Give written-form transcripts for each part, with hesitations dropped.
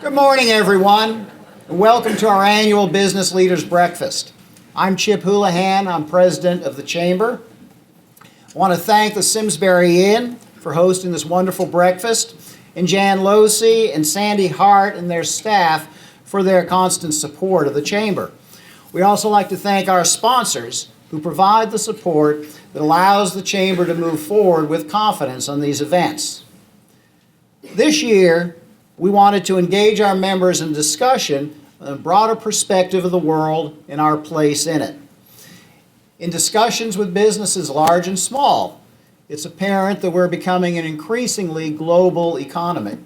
Good morning, everyone, and welcome to our annual Business Leaders Breakfast. I'm Chip Houlihan. I'm president of the Chamber. I want to thank the Simsbury Inn for hosting this wonderful breakfast, and Jan Losey and Sandy Hart and their staff for their constant support of the Chamber. We also like to thank our sponsors who provide the support that allows the Chamber to move forward with confidence on these events. This year, we wanted to engage our members in discussion on a broader perspective of the world and our place in it. In discussions with businesses large and small, it's apparent that we're becoming an increasingly global economy.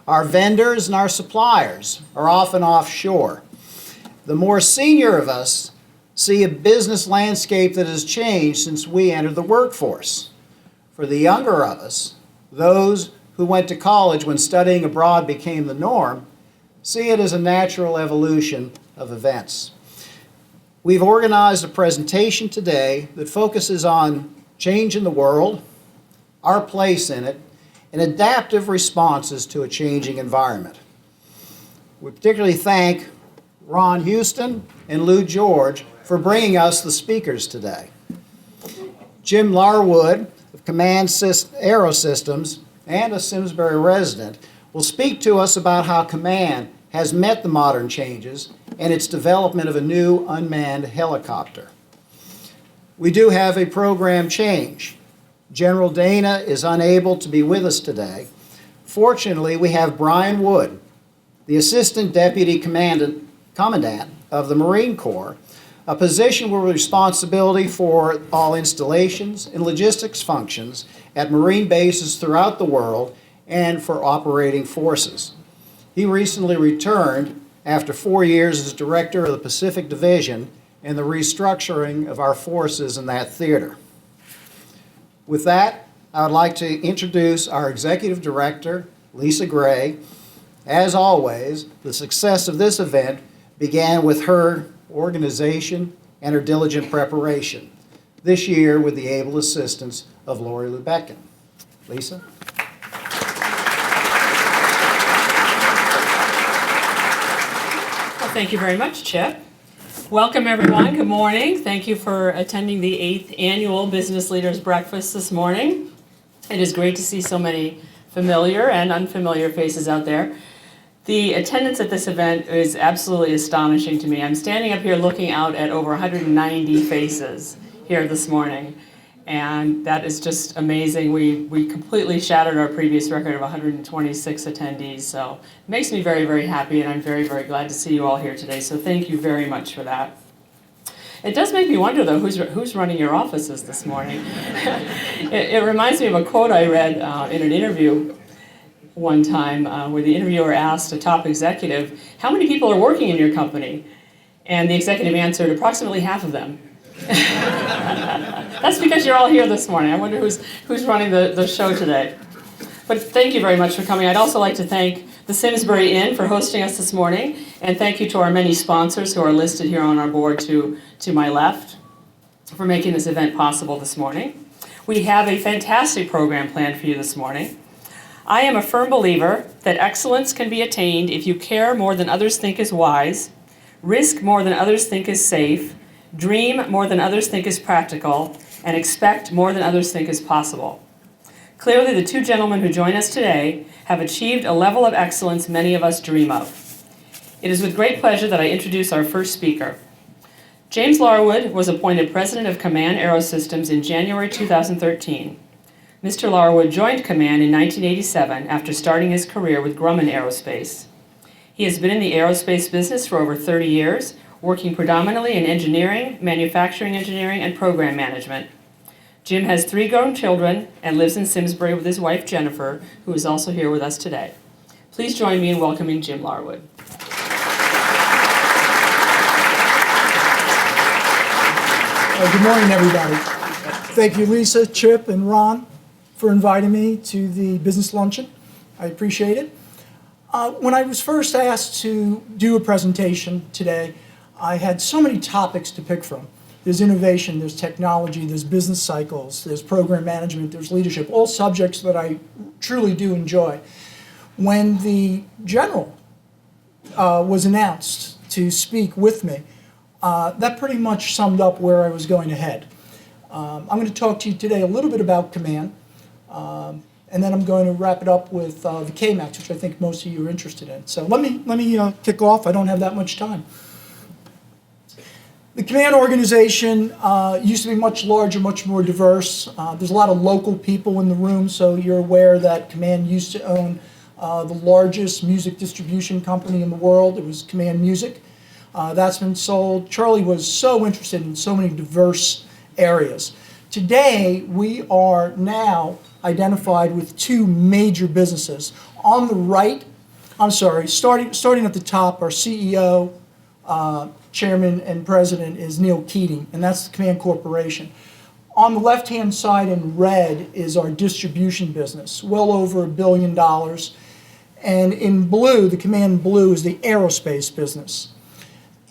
Our vendors and our suppliers are often offshore. The more senior of us see a business landscape that has changed since we entered the workforce. For the younger of us, those who went to college when studying abroad became the norm, see it as a natural evolution of events. We've organized a presentation today that focuses on change in the world, our place in it, and adaptive responses to a changing environment. We particularly thank Ron Houston and Lou George for bringing us the speakers today. Jim Larwood of Command Aero Systems and a Simsbury resident will speak to us about how Command has met the modern changes and its development of a new unmanned helicopter. We do have a program change. General Dana is unable to be with us today. Fortunately, we have Brian Wood, the Assistant Deputy Commandant of the Marine Corps, a position with responsibility for all installations and logistics functions at Marine bases throughout the world and for operating forces. He recently returned after 4 years as Director of the Pacific Division and the restructuring of our forces in that theater. With that, I would like to introduce our Executive Director, Lisa Gray. As always, the success of this event began with her organization and her diligent preparation, this year with the able assistance of Lori Lubecken. Lisa? Well, thank you very much, Chip. Welcome, everyone. Good morning. Thank you for attending the 8th Annual Business Leaders Breakfast this morning. It is great to see so many familiar and unfamiliar faces out there. The attendance at this event is absolutely astonishing to me. I'm standing up here looking out at over 190 faces here this morning, and that is just amazing. We completely shattered our previous record of 126 attendees, so it makes me very, very happy, and I'm very, very glad to see you all here today, so thank you very much for that. It does make me wonder, though, who's running your offices this morning? It reminds me of a quote I read in an interview one time where the interviewer asked a top executive, "How many people are working in your company?" And the executive answered, "Approximately half of them." That's because you're all here this morning. I wonder who's running the show today. But thank you very much for coming. I'd also like to thank the Simsbury Inn for hosting us this morning, and thank you to our many sponsors who are listed here on our board to my left for making this event possible this morning. We have a fantastic program planned for you this morning. I am a firm believer that excellence can be attained if you care more than others think is wise, risk more than others think is safe, dream more than others think is practical, and expect more than others think is possible. Clearly, the two gentlemen who join us today have achieved a level of excellence many of us dream of. It is with great pleasure that I introduce our first speaker. James Larwood was appointed President of Command Aero Systems in January 2013. Mr. Larwood joined Command in 1987 after starting his career with Grumman Aerospace. He has been in the aerospace business for over 30 years, working predominantly in engineering, manufacturing engineering, and program management. Jim has 3 grown children and lives in Simsbury with his wife, Jennifer, who is also here with us today. Please join me in welcoming Jim Larwood. Good morning, everybody. Thank you, Lisa, Chip, and Ron, for inviting me to the business luncheon. I appreciate it. When I was first asked to do a presentation today, I had so many topics to pick from. There's innovation, there's technology, there's business cycles, there's program management, there's leadership, all subjects that I truly do enjoy. When the general was announced to speak with me, that pretty much summed up where I was going to head. I'm going to talk to you today a little bit about Command, and then I'm going to wrap it up with the KMAX, which I think most of you are interested in. So let me kick off. I don't have that much time. The Command organization used to be much larger, much more diverse. There's a lot of local people in the room, so you're aware that Command used to own the largest music distribution company in the world. It was Command Music. That's been sold. Charlie was so interested in so many diverse areas. Today, we are now identified with two major businesses. On the right, starting at the top, our CEO, Chairman and President is Neil Keating, and that's the Command Corporation. On the left-hand side in red is our distribution business, well over $1 billion. And in blue, the Command Blue is the aerospace business.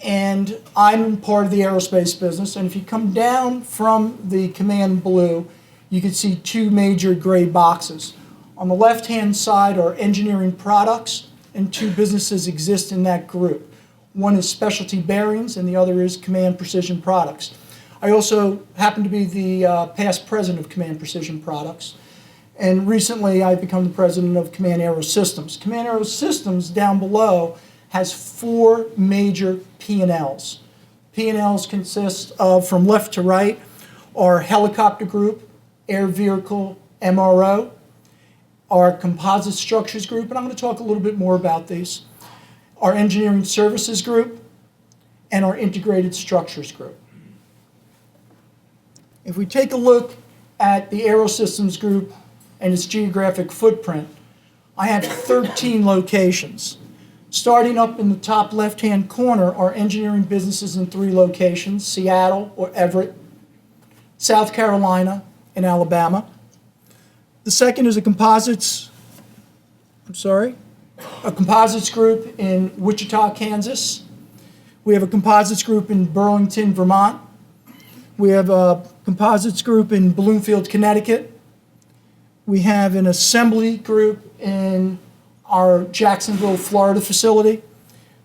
And I'm part of the aerospace business, and if you come down from the Command Blue, you can see two major gray boxes. On the left-hand side are engineering products, and two businesses exist in that group. One is Specialty Bearings, and the other is Command Precision Products. I also happen to be the past president of Command Precision Products, and recently I've become the president of Command Aero Systems. Command Aero Systems, down below, has four major P&Ls. P&Ls consist of, from left to right, our helicopter group, air vehicle, MRO, our composite structures group, and I'm going to talk a little bit more about these, our engineering services group, and our integrated structures group. If we take a look at the Aerosystems group and its geographic footprint, I have 13 locations. Starting up in the top left-hand corner are engineering businesses in 3 locations, Seattle or Everett, South Carolina, and Alabama. The second is a composites group in Wichita, Kansas. We have a composites group in Burlington, Vermont. We have a composites group in Bloomfield, Connecticut. We have an assembly group in our Jacksonville, Florida facility.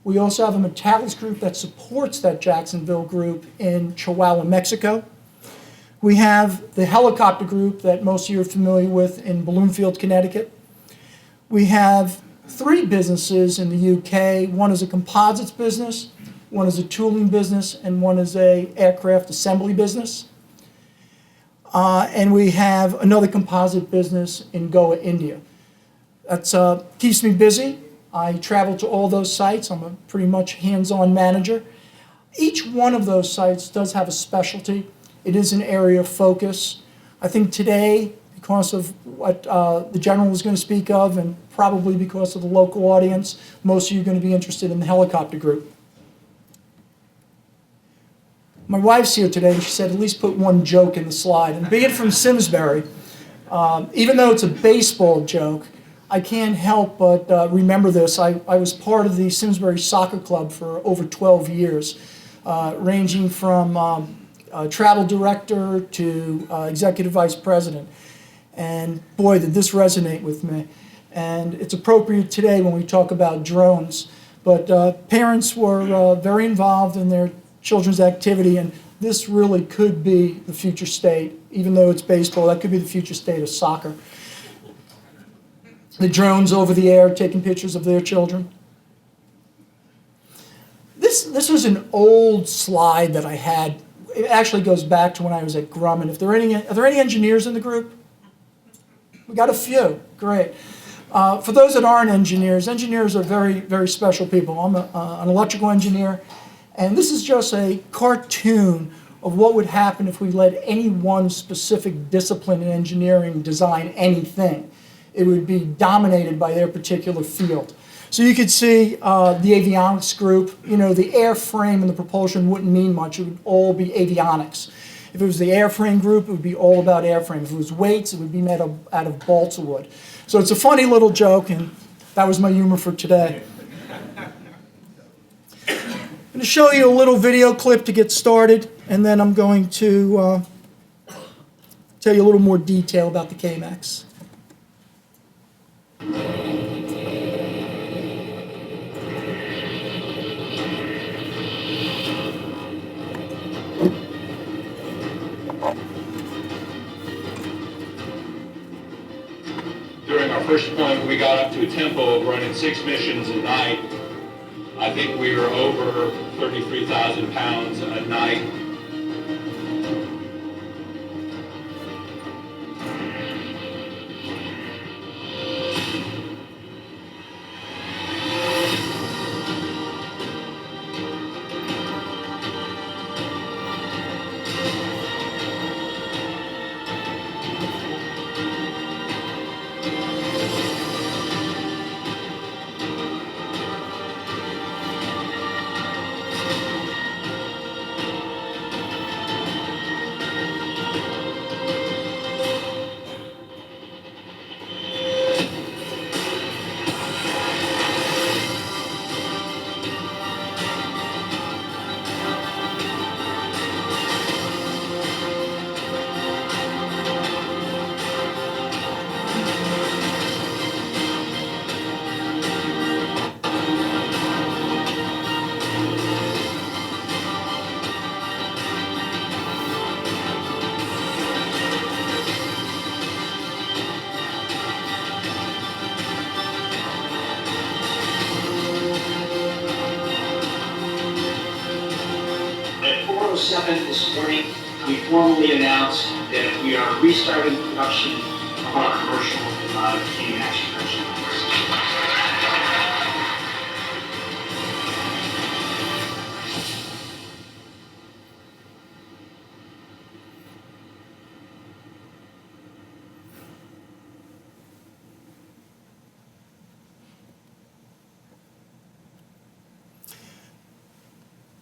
We also have a metallics group that supports that Jacksonville group in Chihuahua, Mexico. We have the helicopter group that most of you are familiar with in Bloomfield, Connecticut. We have 3 businesses in the UK. One is a composites business, one is a tooling business, and one is a aircraft assembly business. And we have another composite business in Goa, India. That keeps me busy. I travel to all those sites. I'm a pretty much hands-on manager. Each one of those sites does have a specialty. It is an area of focus. I think today, because of what the general was going to speak of, and probably because of the local audience, most of you are going to be interested in the helicopter group. My wife's here today, and she said, at least put one joke in the slide. And being from Simsbury, even though it's a baseball joke, I can't help but remember this. I was part of the Simsbury Soccer Club for over 12 years, ranging from travel director to executive vice president. And boy, did this resonate with me. And it's appropriate today when we talk about drones. But parents were very involved in their children's activity, and this really could be the future state. Even though it's baseball, that could be the future state of soccer. The drones over the air taking pictures of their children. This was an old slide that I had. It actually goes back to when I was at Grumman. Are there any engineers in the group? We got a few. Great. For those that aren't engineers are very, very special people. I'm an electrical engineer, and this is just a cartoon of what would happen if we let any one specific discipline in engineering design anything. It would be dominated by their particular field. So you could see the avionics group. You know, the airframe and the propulsion wouldn't mean much. It would all be avionics. If it was the airframe group, it would be all about airframe. If it was weights, it would be made out of balsa wood. So it's a funny little joke, and that was my humor for today. I'm going to show you a little video clip to get started, and then I'm going to tell you a little more detail about the KMAX. first point, we got up to a tempo of running 6 missions a night. I think we were over 33,000 pounds a night. At 4:07 this morning, we formally announced that we are restarting production of our commercial K-MAX production lines.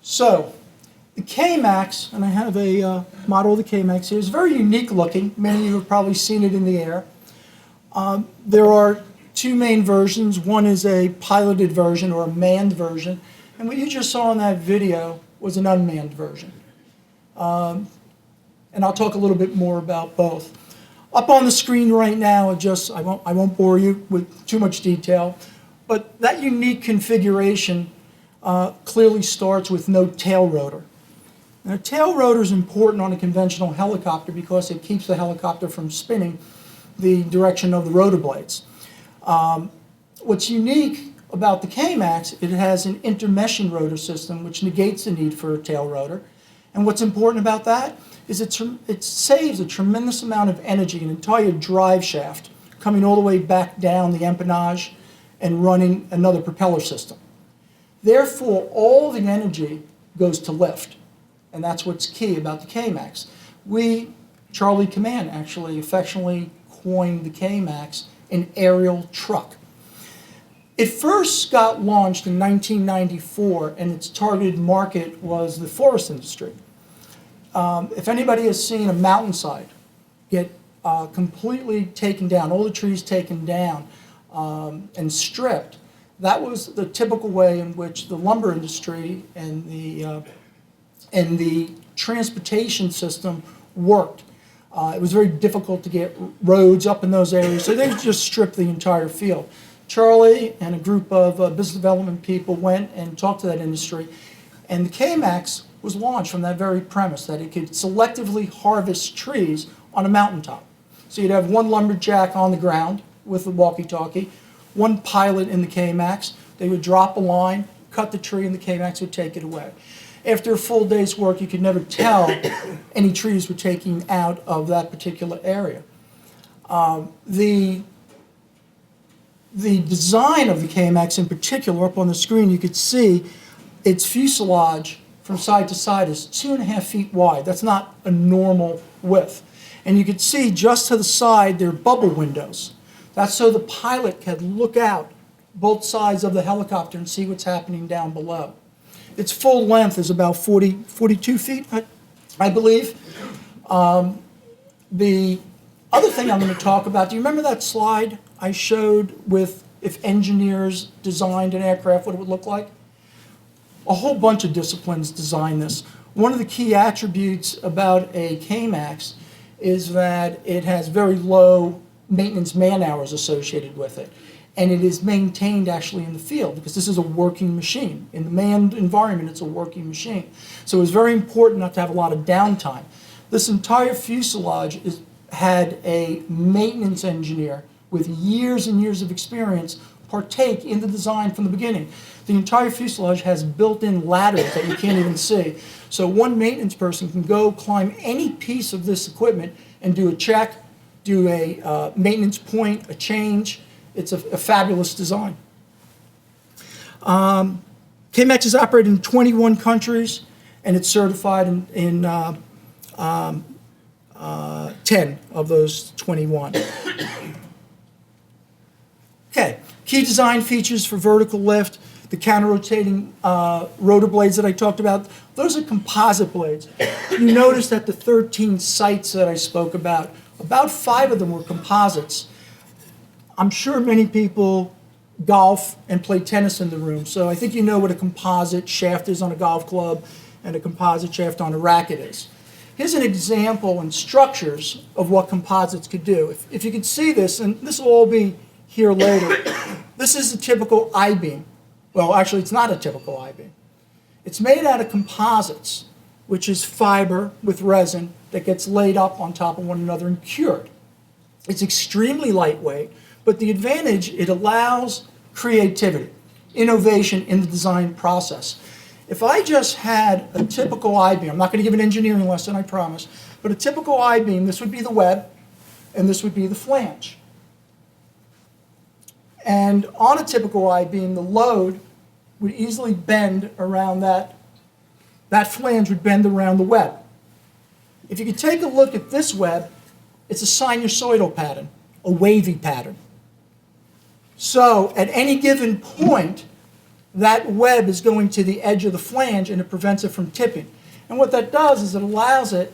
So, the K-MAX, and I have a model of the K-MAX here, is very unique looking. Many of you have probably seen it in the air. There are two main versions. One is a piloted version or a manned version, and what you just saw in that video was an unmanned version. And I'll talk a little bit more about both. Up on the screen right now, I won't bore you with too much detail, but that unique configuration clearly starts with no tail rotor. Now, a tail rotor is important on a conventional helicopter because it keeps the helicopter from spinning the direction of the rotor blades. What's unique about the K-MAX, it has an intermeshing rotor system which negates the need for a tail rotor. And what's important about that is it saves a tremendous amount of energy, an entire drive shaft coming all the way back down the empennage and running another propeller system. Therefore, all the energy goes to lift, and that's what's key about the K-MAX. We, Charlie Command, actually affectionately coined the K-MAX an aerial truck. It first got launched in 1994, and its targeted market was the forest industry. If anybody has seen a mountainside get completely taken down, all the trees taken down and stripped, that was the typical way in which the lumber industry and the transportation system worked. It was very difficult to get roads up in those areas, so they just stripped the entire field. Charlie and a group of business development people went and talked to that industry, and the K-MAX was launched from that very premise, that it could selectively harvest trees on a mountaintop. So you'd have one lumberjack on the ground with the walkie-talkie, one pilot in the K-MAX. They would drop a line, cut the tree, and the K-MAX would take it away. After a full day's work, you could never tell any trees were taken out of that particular area. The design of the K-MAX in particular, up on the screen, you could see its fuselage from side to side is 2.5 feet wide. That's not a normal width. And you could see just to the side there are bubble windows. That's so the pilot can look out both sides of the helicopter and see what's happening down below. Its full length is about 42 feet, I believe. The other thing I'm going to talk about, do you remember that slide I showed with if engineers designed an aircraft, what it would look like? A whole bunch of disciplines design this. One of the key attributes about a K-MAX is that it has very low maintenance man-hours associated with it. And it is maintained actually in the field because this is a working machine. In the manned environment, it's a working machine. So it's very important not to have a lot of downtime. This entire fuselage had a maintenance engineer with years and years of experience partake in the design from the beginning. The entire fuselage has built-in ladders that you can't even see. So one maintenance person can go climb any piece of this equipment and do a check, do a maintenance point, a change. It's a fabulous design. KMAX is operated in 21 countries, and it's certified in 10 of those 21. Okay, key design features for vertical lift, the counter-rotating rotor blades that I talked about, those are composite blades. You notice that the 13 sites that I spoke about 5 of them were composites. I'm sure many people golf and play tennis in the room, so I think you know what a composite shaft is on a golf club and a composite shaft on a racket is. Here's an example in structures of what composites could do. If you could see this, and this will all be here later, this is a typical I-beam. Well, actually, it's not a typical I-beam. It's made out of composites, which is fiber with resin that gets laid up on top of one another and cured. It's extremely lightweight, but the advantage, it allows creativity, innovation in the design process. If I just had a typical I-beam, I'm not going to give an engineering lesson, I promise, but a typical I-beam, this would be the web, and this would be the flange. And on a typical I-beam, the load would easily bend around that flange would bend around the web. If you could take a look at this web, it's a sinusoidal pattern, a wavy pattern. So at any given point, that web is going to the edge of the flange and it prevents it from tipping. And what that does is it allows it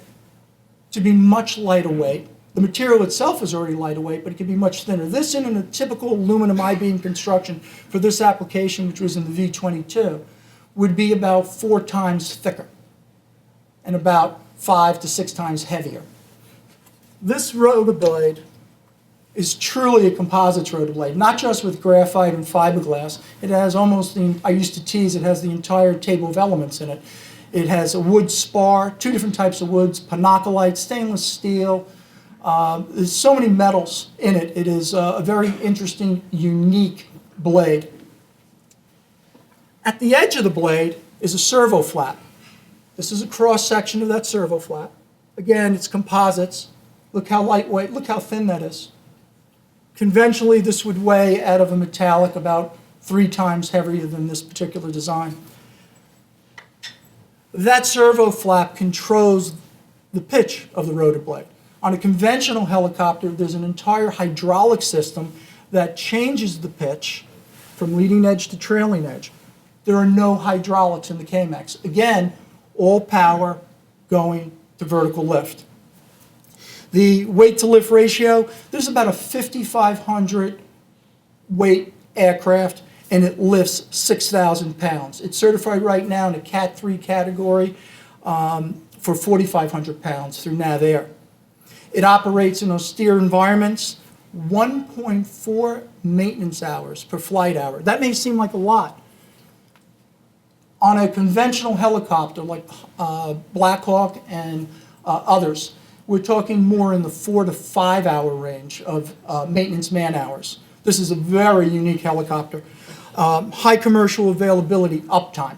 to be much lighter weight. The material itself is already lighter weight, but it can be much thinner. This in a typical aluminum I-beam construction for this application, which was in the V22, would be about 4 times thicker and about 5 to 6 times heavier. This rotor blade is truly a composites rotor blade, not just with graphite and fiberglass. It has almost I used to tease, it has the entire table of elements in it. It has a wood spar, 2 different types of woods, pinoculite, stainless steel. There's so many metals in it. It is a very interesting, unique blade. At the edge of the blade is a servo flap. This is a cross section of that servo flap. Again, it's composites. Look how lightweight, look how thin that is. Conventionally, this would weigh out of a metallic about 3 times heavier than this particular design. That servo flap controls the pitch of the rotor blade. On a conventional helicopter, there's an entire hydraulic system that changes the pitch from leading edge to trailing edge. There are no hydraulics in the KMAX. Again, all power going to vertical lift. The weight to lift ratio, there's about a 5,500 weight aircraft and it lifts 6,000 pounds. It's certified right now in a Cat 3 category for 4,500 pounds through NavAir. It operates in austere environments, 1.4 maintenance hours per flight hour. That may seem like a lot. On a conventional helicopter like Black Hawk and others, we're talking more in the 4 to 5 hour range of maintenance man hours. This is a very unique helicopter. High commercial availability, uptime.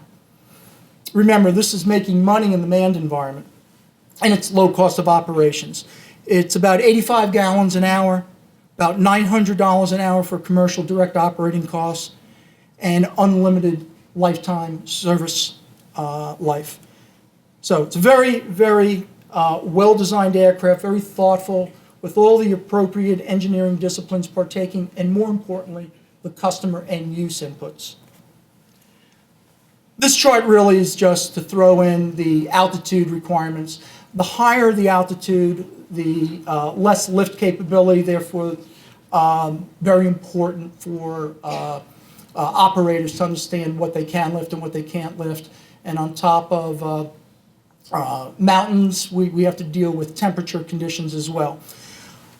Remember, this is making money in the manned environment, and it's low cost of operations. It's about 85 gallons an hour, about $900 an hour for commercial direct operating costs, and unlimited lifetime service life. So it's a very, very well-designed aircraft, very thoughtful, with all the appropriate engineering disciplines partaking, and more importantly, the customer and use inputs. This chart really is just to throw in the altitude requirements. The higher the altitude, the less lift capability, therefore very important for operators to understand what they can lift and what they can't lift. And on top of mountains, we have to deal with temperature conditions as well.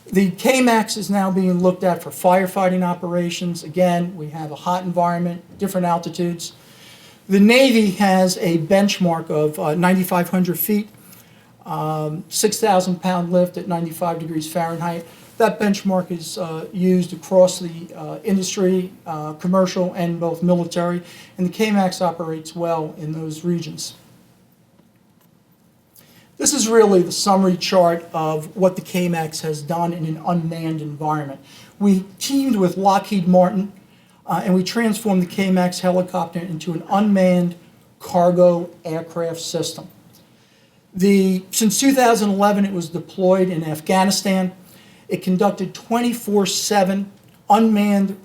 The KMAX is now being looked at for firefighting operations. Again, we have a hot environment, different altitudes. The Navy has a benchmark of 9,500 feet, 6,000 pound lift at 95 degrees Fahrenheit. That benchmark is used across the industry, commercial, and both military, and the KMAX operates well in those regions. This is really the summary chart of what the KMAX has done in an unmanned environment. We teamed with Lockheed Martin, and we transformed the KMAX helicopter into an unmanned cargo aircraft system. Since 2011, it was deployed in Afghanistan. It conducted 24/7 unmanned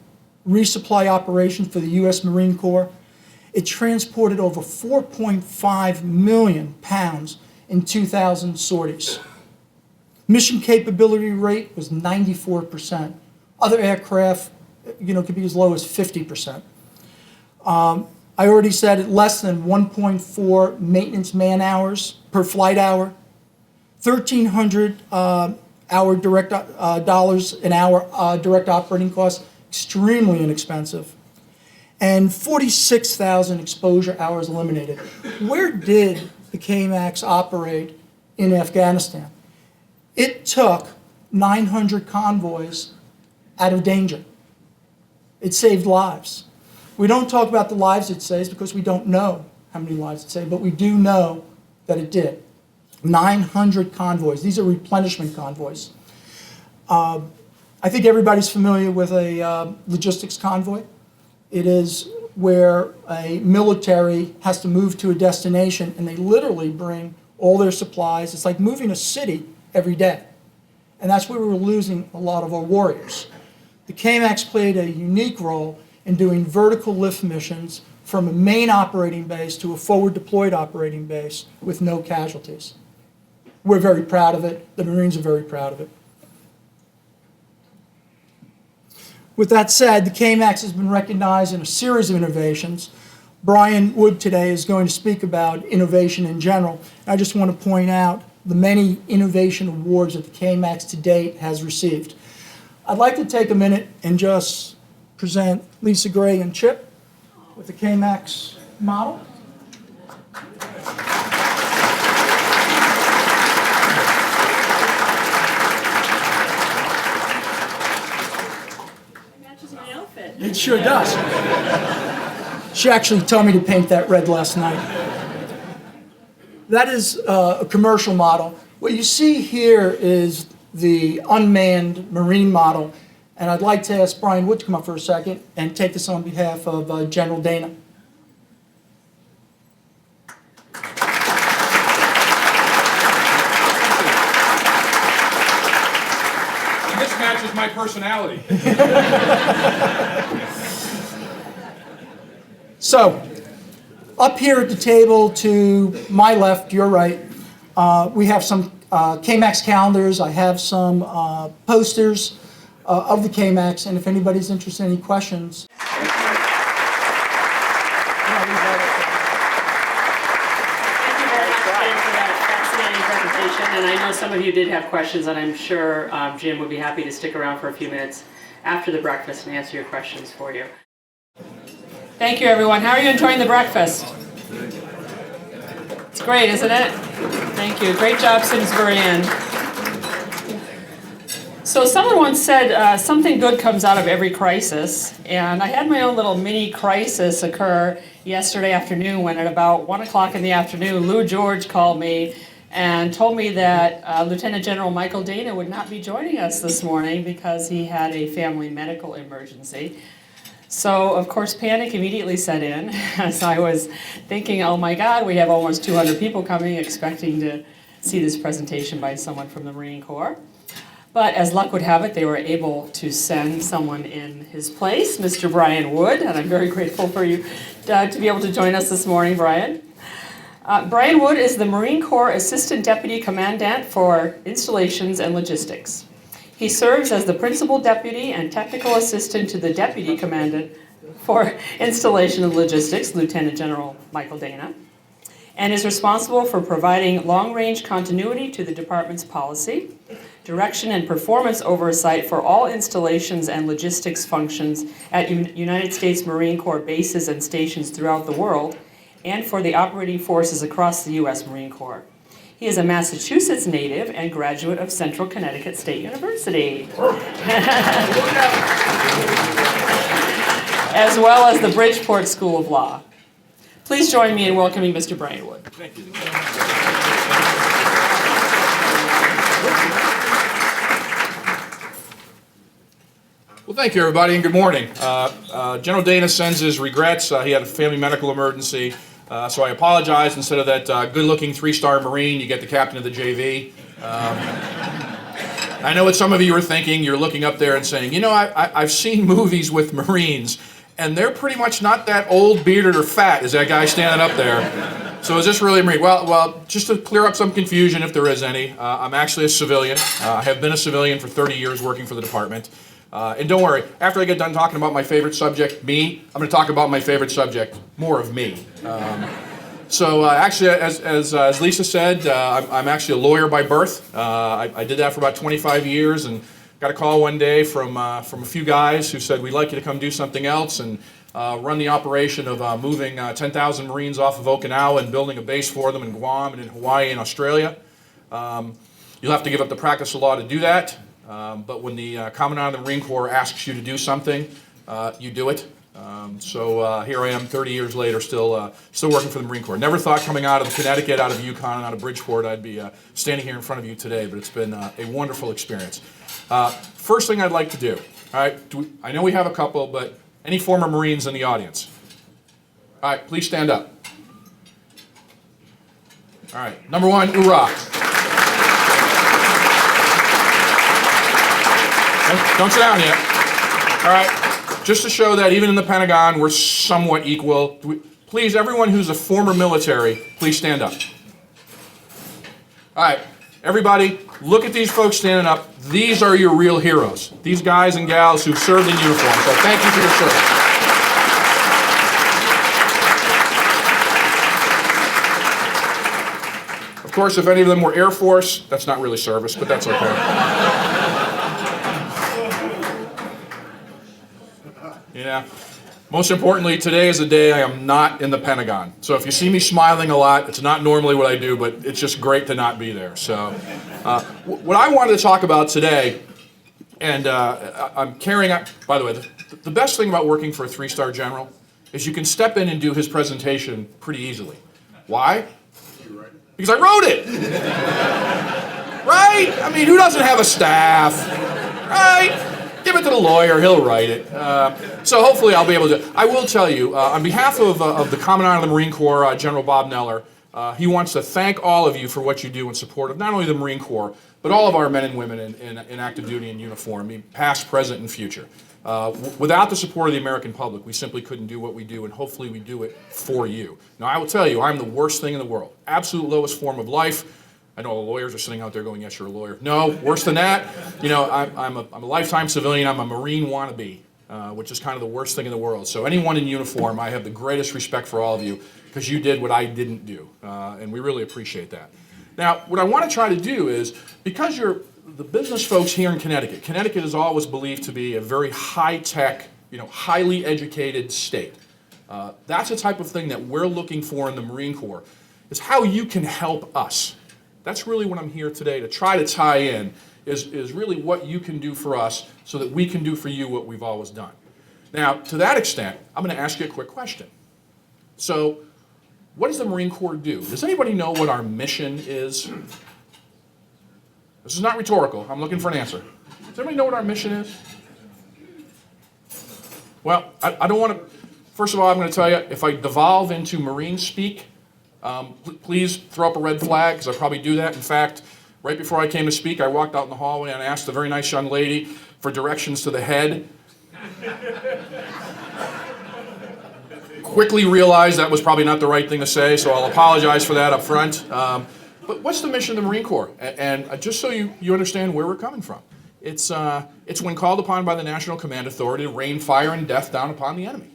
resupply operations for the U.S. Marine Corps. It transported over 4.5 million pounds in 2,000 sorties. Mission capability rate was 94%. Other aircraft, could be as low as 50%. I already said it, less than 1.4 maintenance man hours per flight hour, 1,300 hour direct dollars an hour direct operating costs, extremely inexpensive, and 46,000 exposure hours eliminated. Where did the KMAX operate in Afghanistan? It took 900 convoys out of danger. It saved lives. We don't talk about the lives it saves because we don't know how many lives it saved, but we do know that it did. 900 convoys. These are replenishment convoys. I think everybody's familiar with a logistics convoy. It is where a military has to move to a destination and they literally bring all their supplies. It's like moving a city every day. And that's where we were losing a lot of our warriors. The KMAX played a unique role in doing vertical lift missions from a main operating base to a forward deployed operating base with no casualties. We're very proud of it. The Marines are very proud of it. With that said, the KMAX has been recognized in a series of innovations. Brian Wood today is going to speak about innovation in general. I just want to point out the many innovation awards that the KMAX to date has received. I'd like to take a minute and just present Lisa Gray and Chip with the KMAX model. Matches my outfit. It sure does. She actually told me to paint that red last night. That is a commercial model. What you see here is the unmanned Marine model, and I'd like to ask Brian Wood to come up for a second and take this on behalf of General Dana. And this matches my personality. So, up here at the table to my left, your right, we have some KMAX calendars. I have some posters of the KMAX, and if anybody's interested in any questions. Thank you very much, Jim, for that fascinating presentation. And I know some of you did have questions, and I'm sure Jim would be happy to stick around for a few minutes after the breakfast and answer your questions for you. Thank you, everyone. How are you enjoying the breakfast? It's great, isn't it? Thank you. Great job, Simsbury Inn. So someone once said something good comes out of every crisis, and I had my own little mini crisis occur yesterday afternoon when at about 1 o'clock in the afternoon, Lou George called me and told me that Lieutenant General Michael Dana would not be joining us this morning because he had a family medical emergency. So, of course, panic immediately set in as I was thinking, oh my God, we have almost 200 people coming expecting to see this presentation by someone from the Marine Corps. But as luck would have it, they were able to send someone in his place, Mr. Brian Wood, and I'm very grateful for you to be able to join us this morning, Brian. Brian Wood is the Marine Corps Assistant Deputy Commandant for Installations and Logistics. He serves as the Principal Deputy and Technical Assistant to the Deputy Commandant for Installation and Logistics, Lieutenant General Michael Dana, and is responsible for providing long-range continuity to the department's policy, direction and performance oversight for all installations and logistics functions at United States Marine Corps bases and stations throughout the world, and for the operating forces across the U.S. Marine Corps. He is a Massachusetts native and graduate of Central Connecticut State University, as well as the Bridgeport School of Law. Please join me in welcoming Mr. Larwood. Thank you. Well, thank you, everybody, and good morning. General Dana sends his regrets. He had a family medical emergency, so I apologize. Instead of that good-looking three-star Marine, you get the captain of the JV. I know what some of you are thinking. You're looking up there and saying, you know, I've seen movies with Marines, and they're pretty much not that old, bearded, or fat as that guy standing up there. So is this really a Marine? Well, just to clear up some confusion, if there is any, I'm actually a civilian. I have been a civilian for 30 years working for the department. And don't worry, after I get done talking about my favorite subject, me, I'm going to talk about my favorite subject, more of me. Actually, as Lisa said, I'm actually a lawyer by birth. I did that for about 25 years and got a call one day from a few guys who said, we'd like you to come do something else and run the operation of moving 10,000 Marines off of Okinawa and building a base for them in Guam and in Hawaii and Australia. You'll have to give up the practice of law to do that. But when the Commandant of the Marine Corps asks you to do something, you do it. Here I am 30 years later, still working for the Marine Corps. Never thought coming out of Connecticut, out of Yukon, and out of Bridgeport, I'd be standing here in front of you today, but it's been a wonderful experience. First thing I'd like to do, all right, I know we have a couple, but any former Marines in the audience? All right, please stand up. All right, number one, hoorah. Don't sit down yet. All right, just to show that even in the Pentagon, we're somewhat equal. Please, everyone who's a former military, please stand up. All right, everybody, look at these folks standing up. These are your real heroes. These guys and gals who served in uniform. So thank you for your service. Of course, if any of them were Air Force, that's not really service, but that's okay. Yeah. Most importantly, today is a day I am not in the Pentagon. So if you see me smiling a lot, it's not normally what I do, but it's just great to not be there. So what I wanted to talk about today, and I'm carrying out, by the way, the best thing about working for a three-star general is you can step in and do his presentation pretty easily. Why? Because I wrote it. Right? I mean, who doesn't have a staff? Right? Give it to the lawyer, he'll write it. So hopefully I'll be able to. I will tell you, on behalf of the Commandant of the Marine Corps, General Bob Neller, he wants to thank all of you for what you do in support of not only the Marine Corps, but all of our men and women in active duty and uniform, past, present, and future. Without the support of the American public, we simply couldn't do what we do, and hopefully we do it for you. Now, I will tell you, I'm the worst thing in the world. Absolute lowest form of life. I know the lawyers are sitting out there going, yes, you're a lawyer. No, worse than that. You know, I'm a lifetime civilian. I'm a Marine wannabe, which is kind of the worst thing in the world. So anyone in uniform, I have the greatest respect for all of you because you did what I didn't do, and we really appreciate that. Now, what I want to try to do is, because you're the business folks here in Connecticut, Connecticut is always believed to be a very high-tech, highly educated state. That's the type of thing that we're looking for in the Marine Corps, is how you can help us. That's really what I'm here today to try to tie in, is really what you can do for us so that we can do for you what we've always done. Now, to that extent, I'm going to ask you a quick question. So, what does the Marine Corps do? Does anybody know what our mission is? This is not rhetorical. I'm looking for an answer. Does anybody know what our mission is? Well, I don't want to... First of all, I'm going to tell you, if I devolve into Marine speak, please throw up a red flag, because I probably do that. In fact, right before I came to speak, I walked out in the hallway and asked a very nice young lady for directions to the head. Quickly realized that was probably not the right thing to say, so I'll apologize for that up front. But what's the mission of the Marine Corps? And just so you understand where we're coming from. It's when called upon by the National Command Authority to rain fire and death down upon the enemy.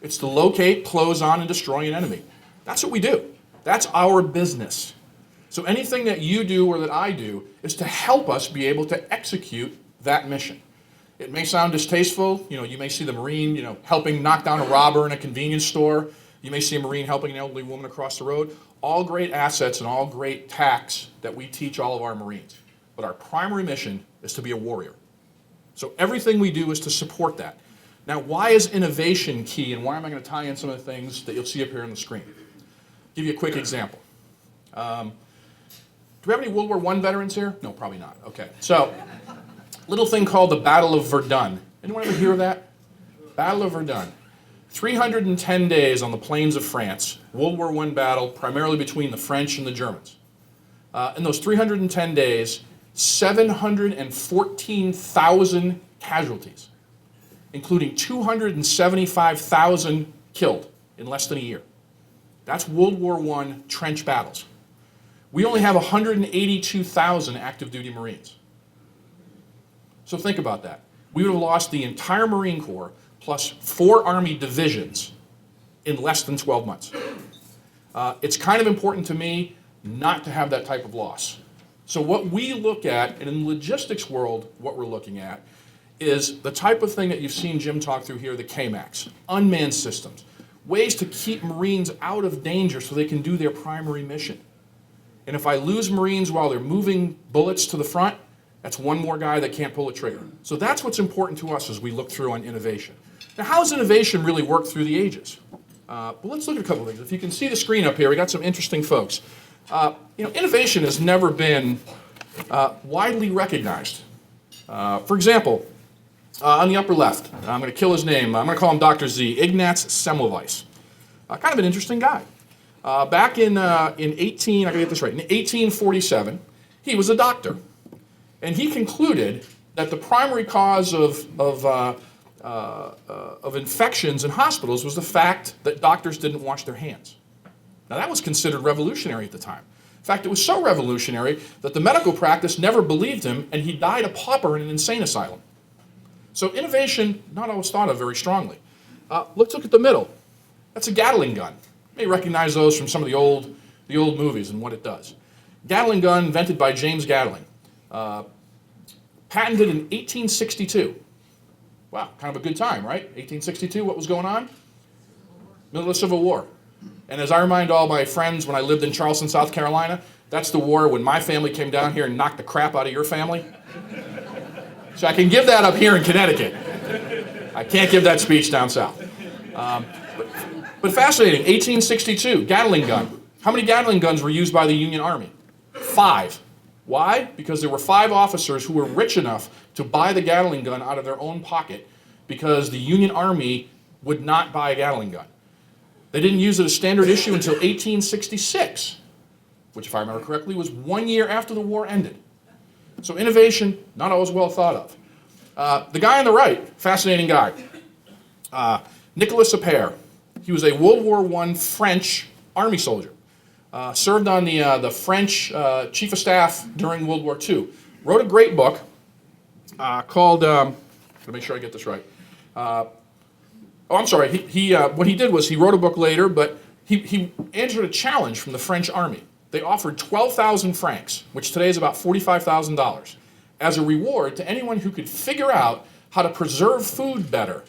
It's to locate, close on, and destroy an enemy. That's what we do. That's our business. So anything that you do or that I do is to help us be able to execute that mission. It may sound distasteful. You may see the Marine, helping knock down a robber in a convenience store. You may see a Marine helping an elderly woman across the road. All great assets and all great tacks that we teach all of our Marines. But our primary mission is to be a warrior. So everything we do is to support that. Now, why is innovation key, and why am I going to tie in some of the things that you'll see up here on the screen? Give you a quick example. Do we have any World War I veterans here? No, probably not. Okay. So, little thing called the Battle of Verdun. Anyone ever hear of that? Battle of Verdun. 310 days on the plains of France. World War I battle, primarily between the French and the Germans. In those 310 days, 714,000 casualties, including 275,000 killed in less than a year. That's World War I trench battles. We only have 182,000 active duty Marines. So think about that. We would have lost the entire Marine Corps plus 4 Army divisions in less than 12 months. It's kind of important to me not to have that type of loss. So what we look at, and in the logistics world, what we're looking at, is the type of thing that you've seen Jim talk through here, the KMAX, unmanned systems, ways to keep Marines out of danger so they can do their primary mission. And if I lose Marines while they're moving bullets to the front, that's one more guy that can't pull a trigger. So that's what's important to us as we look through on innovation. Now, how has innovation really worked through the ages? Well, let's look at a couple of things. If you can see the screen up here, we got some interesting folks. Innovation has never been widely recognized. For example, on the upper left, I'm going to kill his name. I'm going to call him Dr. Z, Ignaz Semmelweis. Kind of an interesting guy. Back in 1847, he was a doctor. And he concluded that the primary cause of infections in hospitals was the fact that doctors didn't wash their hands. Now, that was considered revolutionary at the time. In fact, it was so revolutionary that the medical practice never believed him, and he died a pauper in an insane asylum. So innovation, not always thought of very strongly. Let's look at the middle. That's a Gatling gun. You may recognize those from some of the old movies and what it does. Gatling gun invented by James Gatling. Patented in 1862. Wow, kind of a good time, right? 1862, what was going on? Middle of the Civil War. And as I remind all my friends when I lived in Charleston, South Carolina, that's the war when my family came down here and knocked the crap out of your family. So I can give that up here in Connecticut. I can't give that speech down south. But fascinating, 1862, Gatling gun. How many Gatling guns were used by the Union Army? 5. Why? Because there were 5 officers who were rich enough to buy the Gatling gun out of their own pocket because the Union Army would not buy a Gatling gun. They didn't use it as standard issue until 1866, which, if I remember correctly, was 1 year after the war ended. So innovation, not always well thought of. The guy on the right, fascinating guy, Nicolas Appert. He was a World War I French Army soldier. Served on the French Chief of Staff during World War II. Wrote a great book called, let me make sure I get this right. What he did was he wrote a book later, but he answered a challenge from the French Army. They offered 12,000 francs, which today is about $45,000, as a reward to anyone who could figure out how to preserve food better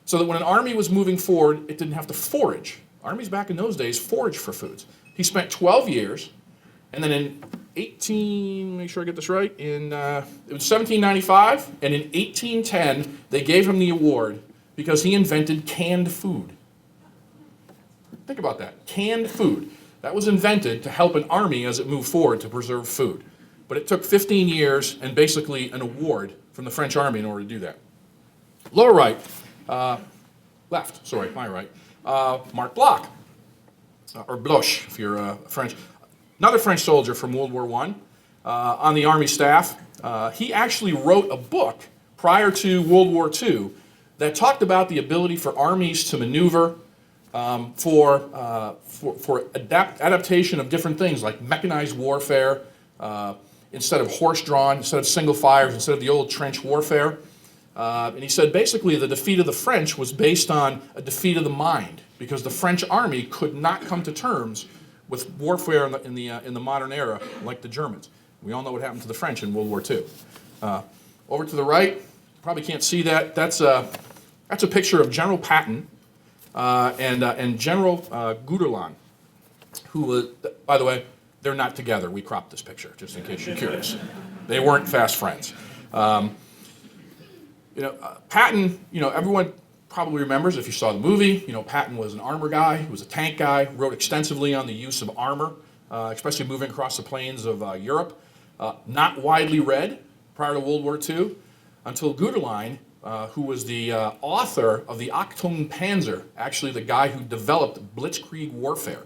so that when an army was moving forward, it didn't have to forage. Armies back in those days foraged for foods. He spent 12 years, and then in it was 1795, and in 1810, they gave him the award because he invented canned food. Think about that, canned food. That was invented to help an army as it moved forward to preserve food. But it took 15 years and basically an award from the French Army in order to do that. Lower right, left, sorry, my right, Marc Bloch. Or Bloch, if you're French. Another French soldier from World War I on the Army staff. He actually wrote a book prior to World War II that talked about the ability for armies to maneuver for adaptation of different things like mechanized warfare, instead of horse-drawn, instead of single fires, instead of the old trench warfare. And he said basically the defeat of the French was based on a defeat of the mind, because the French army could not come to terms with warfare in the modern era like the Germans. We all know what happened to the French in World War II. Over to the right, probably can't see that. That's a picture of General Patton and General Guterland, who was, by the way, they're not together. We cropped this picture, just in case you're curious. They weren't fast friends. Patton, everyone probably remembers if you saw the movie, Patton was an armor guy, he was a tank guy, wrote extensively on the use of armor, especially moving across the plains of Europe. Not widely read prior to World War II until Guterlein, who was the author of the Achtung Panzer, actually the guy who developed blitzkrieg warfare,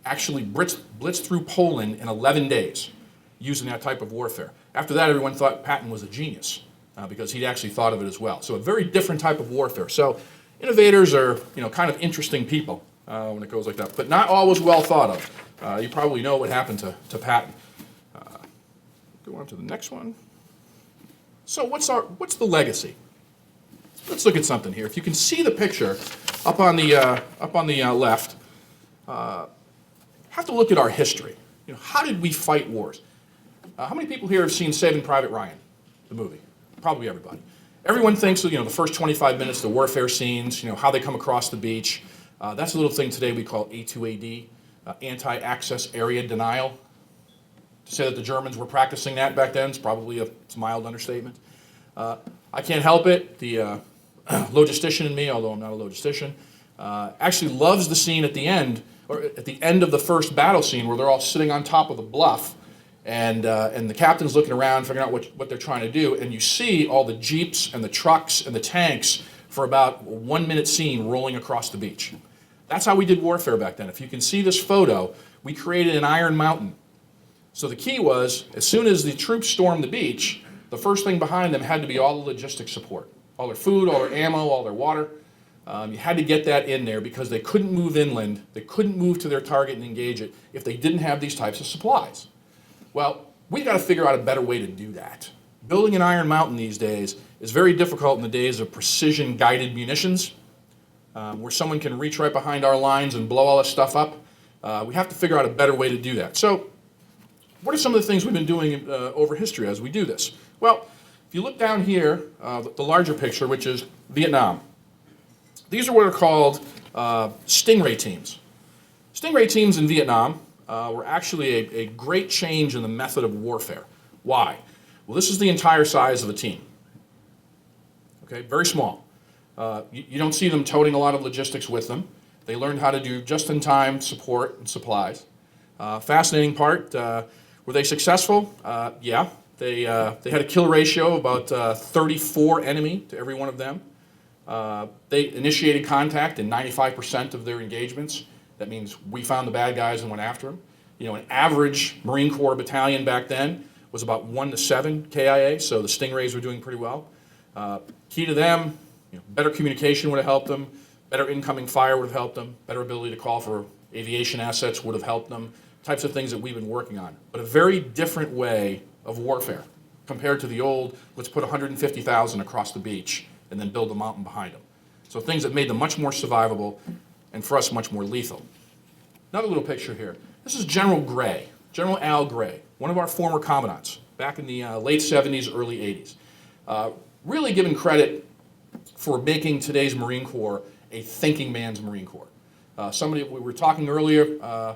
actually blitzed through Poland in 11 days using that type of warfare. After that, everyone thought Patton was a genius because he'd actually thought of it as well. So a very different type of warfare. So innovators are, kind of interesting people when it goes like that, but not always well thought of. You probably know what happened to Patton. Go on to the next one. So what's the legacy? Let's look at something here. If you can see the picture up on the left, have to look at our history. How did we fight wars? How many people here have seen Saving Private Ryan, the movie? Probably everybody. Everyone thinks the first 25 minutes, the warfare scenes, how they come across the beach. That's a little thing today we call A2AD, anti-access area denial. To say that the Germans were practicing that back then is probably a mild understatement. I can't help it. The logistician in me, although I'm not a logistician, actually loves the scene at the end, or at the end of the first battle scene where they're all sitting on top of the bluff and the captain's looking around figuring out what they're trying to do, and you see all the jeeps and the trucks and the tanks for about a 1 minute scene rolling across the beach. That's how we did warfare back then. If you can see this photo, we created an iron mountain. So the key was, as soon as the troops stormed the beach, the first thing behind them had to be all the logistics support. All their food, all their ammo, all their water. You had to get that in there because they couldn't move inland, they couldn't move to their target and engage it if they didn't have these types of supplies. Well, we've got to figure out a better way to do that. Building an iron mountain these days is very difficult in the days of precision-guided munitions, where someone can reach right behind our lines and blow all this stuff up. We have to figure out a better way to do that. So, what are some of the things we've been doing over history as we do this? Well, if you look down here, the larger picture, which is Vietnam, these are what are called stingray teams. Stingray teams in Vietnam were actually a great change in the method of warfare. Why? Well, this is the entire size of a team. Okay, very small. You don't see them toting a lot of logistics with them. They learned how to do just-in-time support and supplies. Fascinating part, were they successful? Yeah. They had a kill ratio of about 34 enemy to every one of them. They initiated contact in 95% of their engagements. That means we found the bad guys and went after them. An average Marine Corps battalion back then was about 1 to 7 KIA, so the Stingrays were doing pretty well. Key to them, better communication would have helped them, better incoming fire would have helped them, better ability to call for aviation assets would have helped them, types of things that we've been working on. But a very different way of warfare compared to the old, let's put 150,000 across the beach and then build a mountain behind them. So things that made them much more survivable and for us much more lethal. Another little picture here. This is General Gray, General Al Gray, one of our former commandants back in the late 70s, early 80s. Really given credit for making today's Marine Corps a thinking man's Marine Corps. We were talking earlier,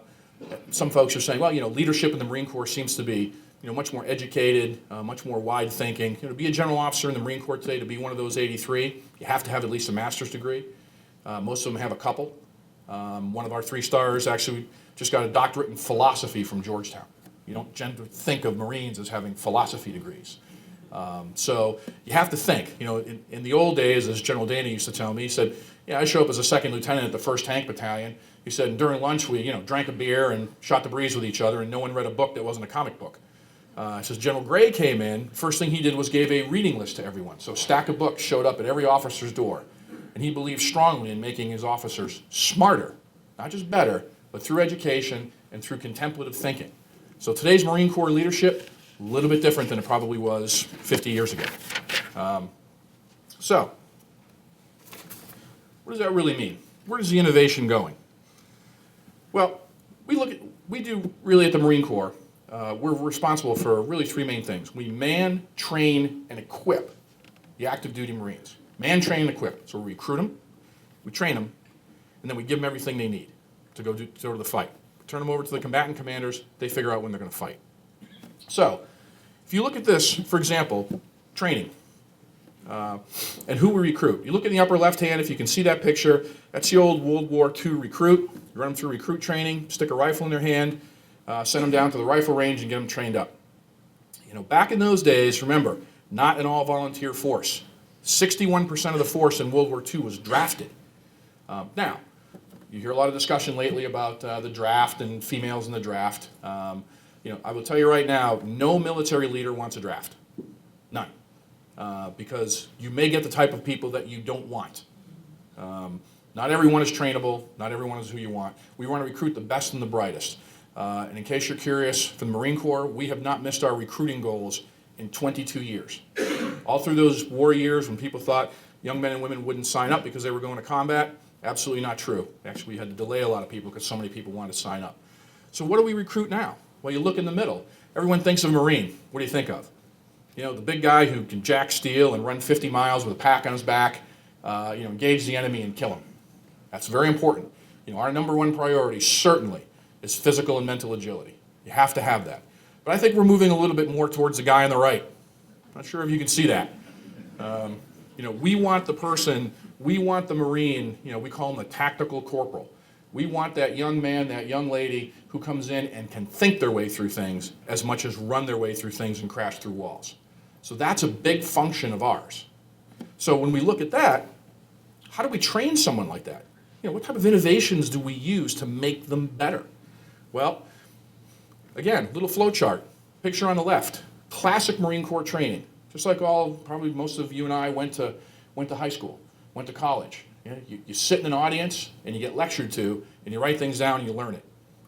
some folks are saying, well, leadership in the Marine Corps seems to be much more educated, much more wide thinking. To be a general officer in the Marine Corps today, to be one of those 83, you have to have at least a master's degree. Most of them have a couple. One of our 3 stars actually just got a doctorate in philosophy from Georgetown. You don't generally think of Marines as having philosophy degrees. So you have to think. In the old days, as General Dana used to tell me, he said, I show up as a second lieutenant at the 1st Tank Battalion. He said, and during lunch we drank a beer and shot the breeze with each other, and no one read a book that wasn't a comic book. He says General Gray came in, first thing he did was gave a reading list to everyone. So a stack of books showed up at every officer's door. And he believed strongly in making his officers smarter, not just better, but through education and through contemplative thinking. So today's Marine Corps leadership, a little bit different than it probably was 50 years ago. So, what does that really mean? Where is the innovation going? Well, we do really at the Marine Corps, we're responsible for really 3 main things. We man, train, and equip the active duty Marines. Man, train, and equip. So we recruit them, we train them, and and then we give them everything they need to go to the fight. Turn them over to the combatant commanders, they figure out when they're going to fight. So, if you look at this, for example, training, and who we recruit. You look in the upper left hand, if you can see that picture, that's the old World War II recruit. You run them through recruit training, stick a rifle in their hand, send them down to the rifle range and get them trained up. You know, back in those days, remember, not an all-volunteer force. 61% of the force in World War II was drafted. Now, you hear a lot of discussion lately about the draft and females in the draft. You know, I will tell you right now, no military leader wants a draft. None. Because you may get the type of people that you don't want. Not everyone is trainable. Not everyone is who you want. We want to recruit the best and the brightest. And in case you're curious, for the Marine Corps, we have not missed our recruiting goals in 22 years. All through those war years when people thought young men and women wouldn't sign up because they were going to combat, absolutely not true. Actually, we had to delay a lot of people because so many people wanted to sign up. So what do we recruit now? Well, you look in the middle. Everyone thinks of Marine. What do you think of? You know, the big guy who can jack steel and run 50 miles with a pack on his back, you know, engage the enemy and kill him. That's very important. You know, our number one priority certainly is physical and mental agility. You have to have that. But I think we're moving a little bit more towards the guy on the right. Not sure if you can see that. You know, we want the person, we want the Marine, you know, we call him the tactical corporal. We want that young man, that young lady who comes in and can think their way through things as much as run their way through things and crash through walls. So that's a big function of ours. So when we look at that, how do we train someone like that? You know, what type of innovations do we use to make them better? Well, again, little flow chart. Picture on the left, classic Marine Corps training. Just like probably most of you and I went to high school, went to college. You sit in an audience and you get lectured to and you write things down and you learn it.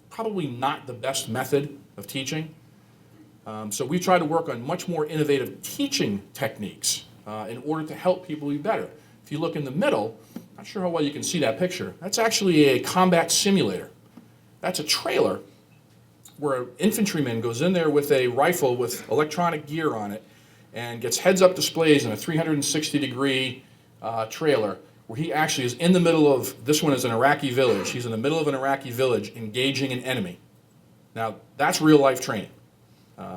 Probably not the best method of teaching. So we try to work on much more innovative teaching techniques in order to help people be better. If you look in the middle, not sure how well you can see that picture. That's actually a combat simulator. That's a trailer where an infantryman goes in there with a rifle with electronic gear on it and gets heads-up displays in a 360-degree trailer where he actually is in the middle of, this one is an Iraqi village. He's in the middle of an Iraqi village engaging an enemy. Now, that's real-life training.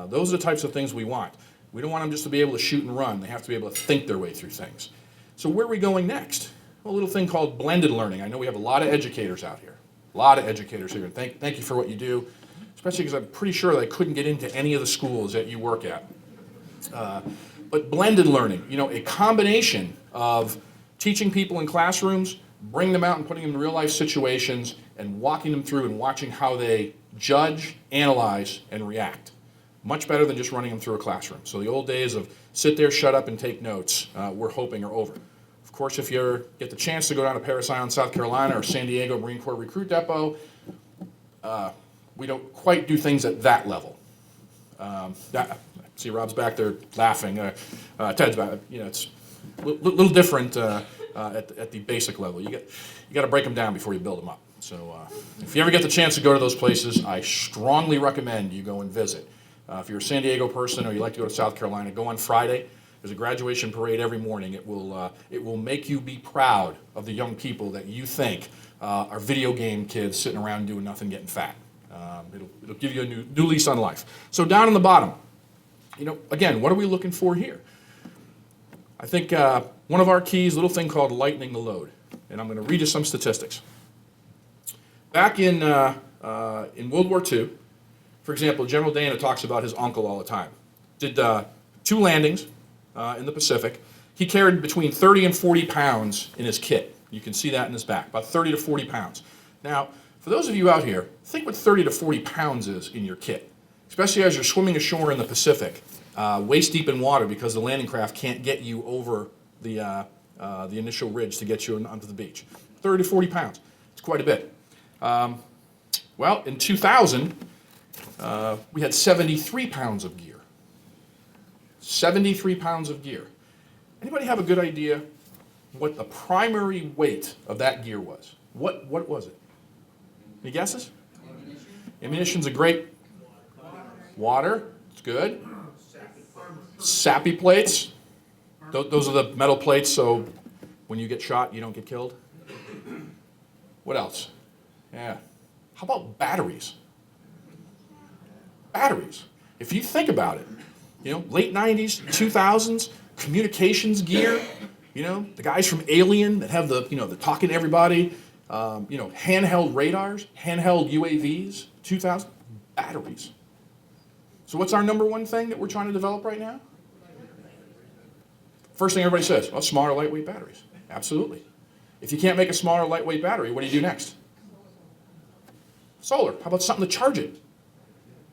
Those are the types of things we want. We don't want them just to be able to shoot and run. They have to be able to think their way through things. So where are we going next? A little thing called blended learning. I know we have a lot of educators out here. A lot of educators here. Thank you for what you do, especially because I'm pretty sure that I couldn't get into any of the schools that you work at. But blended learning, you know, a combination of teaching people in classrooms, bringing them out and putting them in real life situations, and walking them through and watching how they judge, analyze, and react. Much better than just running them through a classroom. So the old days of sit there, shut up, and take notes, we're hoping are over. Of course, if you get the chance to go down to Parris Island, South Carolina, or San Diego Marine Corps Recruit Depot, we don't quite do things at that level. See, Rob's back there laughing. Ted's back. You know, it's a little different at the basic level. You got to break them down before you build them up. So if you ever get the chance to go to those places, I strongly recommend you go and visit. If you're a San Diego person or you like to go to South Carolina, go on Friday. There's a graduation parade every morning. It will make you be proud of the young people that you think are video game kids sitting around doing nothing, getting fat. It'll give you a new lease on life. So down on the bottom, you know, again, what are we looking for here? I think one of our keys, a little thing called lightening the load, and I'm going to read you some statistics. Back in World War II, for example, General Dana talks about his uncle all the time. Did 2 landings in the Pacific. He carried between 30 and 40 pounds in his kit. You can see that in his back, about 30 to 40 pounds. Now, for those of you out here, think what 30 to 40 pounds is in your kit, especially as you're swimming ashore in the Pacific, waist deep in water because the landing craft can't get you over the initial ridge to get you onto the beach. 30 to 40 pounds. It's quite a bit. Well, in 2000, we had 73 pounds of gear. 73 pounds of gear. Anybody have a good idea what the primary weight of that gear was? What was it? Any guesses? Ammunition's a great. Water, it's good. Sappy plates. Those are the metal plates, so when you get shot, you don't get killed. What else? Yeah. How about batteries? Batteries. If you think about it, late 90s, 2000s, communications gear, the guys from Alien that have the talking to everybody, handheld radars, handheld UAVs, 2000, batteries. So what's our number one thing that we're trying to develop right now? First thing everybody says, well, smaller, lightweight batteries. Absolutely. If you can't make a smaller, lightweight battery, what do you do next? Solar. How about something to charge it?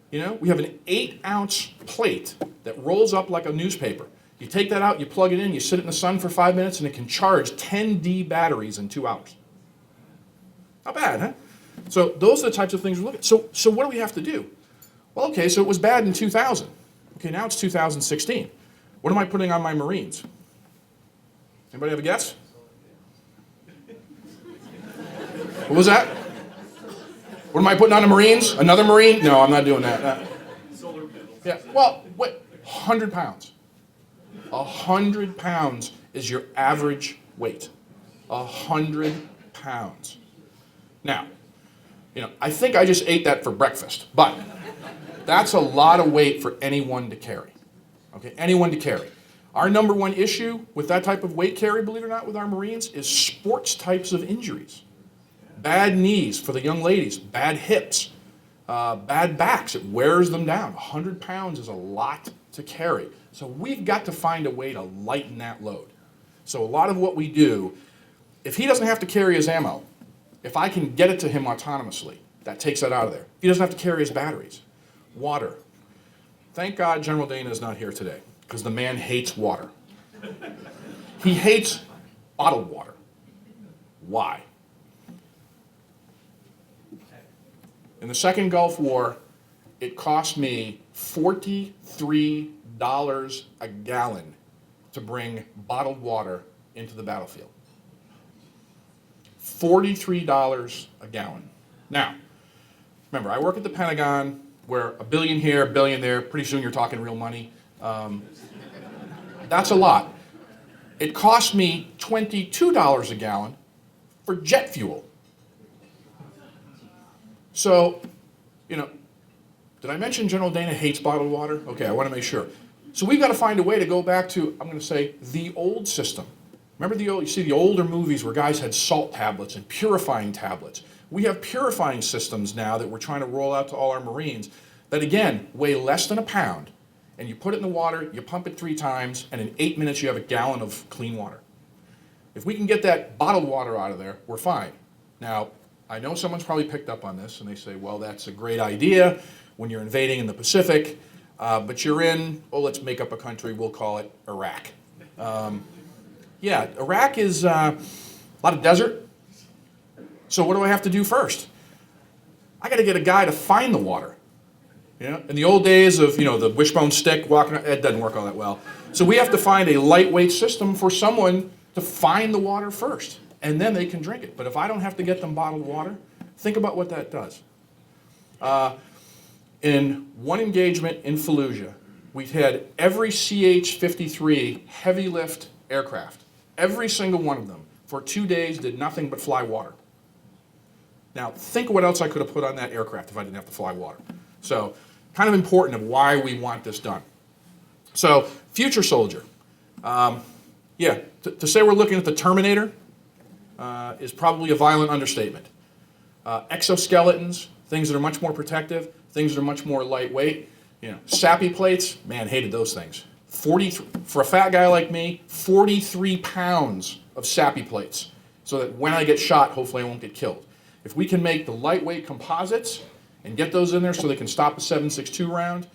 We have an 8-ounce plate that rolls up like a newspaper. You take that out, you plug it in, you sit it in the sun for 5 minutes, and it can charge 10D batteries in 2 hours. Not bad, huh? So those are the types of things we're looking at. So what do we have to do? Well, okay, so it was bad in 2000. Okay, now it's 2016. What am I putting on my Marines? Anybody have a guess? What was that? What am I putting on the Marines? Another Marine? No, I'm not doing that. Solar panels. Yeah, well, 100 pounds. 100 pounds is your average weight. 100 pounds. Now, I think I just ate that for breakfast, but that's a lot of weight for anyone to carry. Okay, anyone to carry. Our number one issue with that type of weight carry, believe it or not, with our Marines is sports types of injuries. Bad knees for the young ladies, bad hips, bad backs. It wears them down. 100 pounds is a lot to carry. So we've got to find a way to lighten that load. So a lot of what we do, if he doesn't have to carry his ammo, if I can get it to him autonomously, that takes that out of there. He doesn't have to carry his batteries. Water. Thank God General Dana is not here today, because the man hates water. He hates bottled water. Why? In the Second Gulf War, it cost me $43 a gallon to bring bottled water into the battlefield. $43 a gallon. Now, remember, I work at the Pentagon, where $1 billion here, $1 billion there, pretty soon you're talking real money. That's a lot. It cost me $22 a gallon for jet fuel. So, did I mention General Dana hates bottled water? Okay, I want to make sure. So we've got to find a way to go back to, I'm going to say, the old system. Remember you see the older movies where guys had salt tablets and purifying tablets. We have purifying systems now that we're trying to roll out to all our Marines that, again, weigh less than a pound. And you put it in the water, you pump it 3 times, and in 8 minutes you have a gallon of clean water. If we can get that bottled water out of there, we're fine. Now, I know someone's probably picked up on this, and they say, well, that's a great idea when you're invading in the Pacific, but you're in, let's make up a country, we'll call it Iraq. Yeah, Iraq is a lot of desert. So what do I have to do first? I got to get a guy to find the water. In the old days of, the wishbone stick, walking, it doesn't work all that well. So we have to find a lightweight system for someone to find the water first, and then they can drink it. But if I don't have to get them bottled water, think about what that does. In one engagement in Fallujah, we had every CH-53 heavy lift aircraft, every single one of them, for 2 days did nothing but fly water. Now, think what else I could have put on that aircraft if I didn't have to fly water. So, kind of important of why we want this done. So, future soldier. To say we're looking at the Terminator is probably a violent understatement. Exoskeletons, things that are much more protective, things that are much more lightweight. SAPI plates, man, hated those things. For a fat guy like me, 43 pounds of SAPI plates, so that when I get shot, hopefully I won't get killed. If we can make the lightweight composites and get those in there so they can stop a 7.62 round,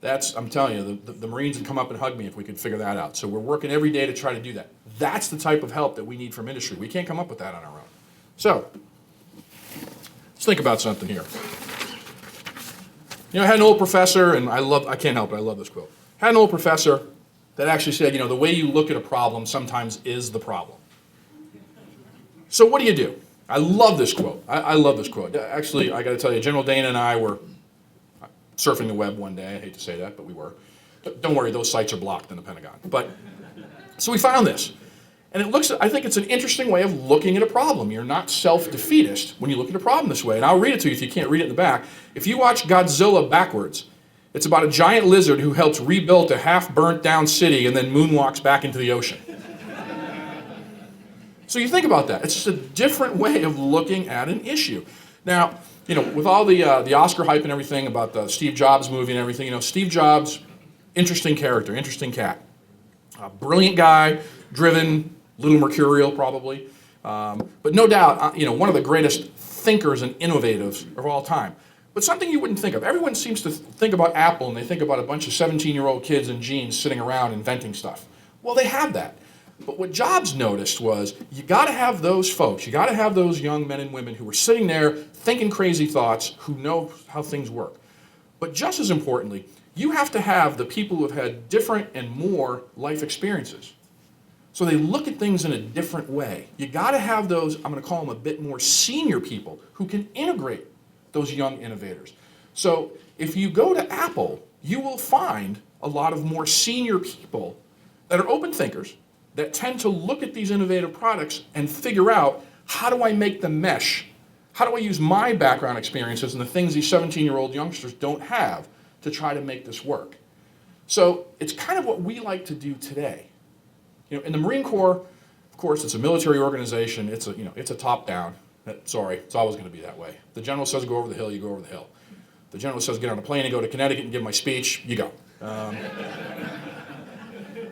I'm telling you, the Marines would come up and hug me if we could figure that out. So we're working every day to try to do that. That's the type of help that we need from industry. We can't come up with that on our own. So, let's think about something here. I had an old professor, and I can't help it, I love this quote. I had an old professor that actually said, the way you look at a problem sometimes is the problem. So what do? I love this quote. I love this quote. Actually, I got to tell you, General Dana and I were surfing the web one day. I hate to say that, but we were. Don't worry, those sites are blocked in the Pentagon. So we found this. And I think it's an interesting way of looking at a problem. You're not self-defeatist when you look at a problem this way. And I'll read it to you if you can't read it in the back. If you watch Godzilla backwards, it's about a giant lizard who helps rebuild a half-burnt down city and then moonwalks back into the ocean. So you think about that. It's just a different way of looking at an issue. Now, with all the Oscar hype and everything about the Steve Jobs movie and everything, Steve Jobs, interesting character, interesting cat. Brilliant guy, driven, little mercurial probably. But no doubt, one of the greatest thinkers and innovators of all time. But something you wouldn't think of. Everyone seems to think about Apple and they think about a bunch of 17-year-old kids in jeans sitting around inventing stuff. Well, they have that. But what Jobs noticed was you got to have those folks, you got to have those young men and women who are sitting there thinking crazy thoughts, who know how things work. But just as importantly, you have to have the people who have had different and more life experiences. So they look at things in a different way. You got to have those, I'm going to call them a bit more senior people who can integrate those young innovators. So if you go to Apple, you will find a lot of more senior people that are open thinkers, that tend to look at these innovative products and figure out, how do I make them mesh? How do I use my background experiences and the things these 17-year-old youngsters don't have to try to make this work? So it's kind of what we like to do today. In the Marine Corps, of course, it's a military organization. It's a top-down. Sorry, it's always going to be that way. The general says go over the hill, you go over the hill. The general says get on a plane and go to Connecticut and give my speech, you go.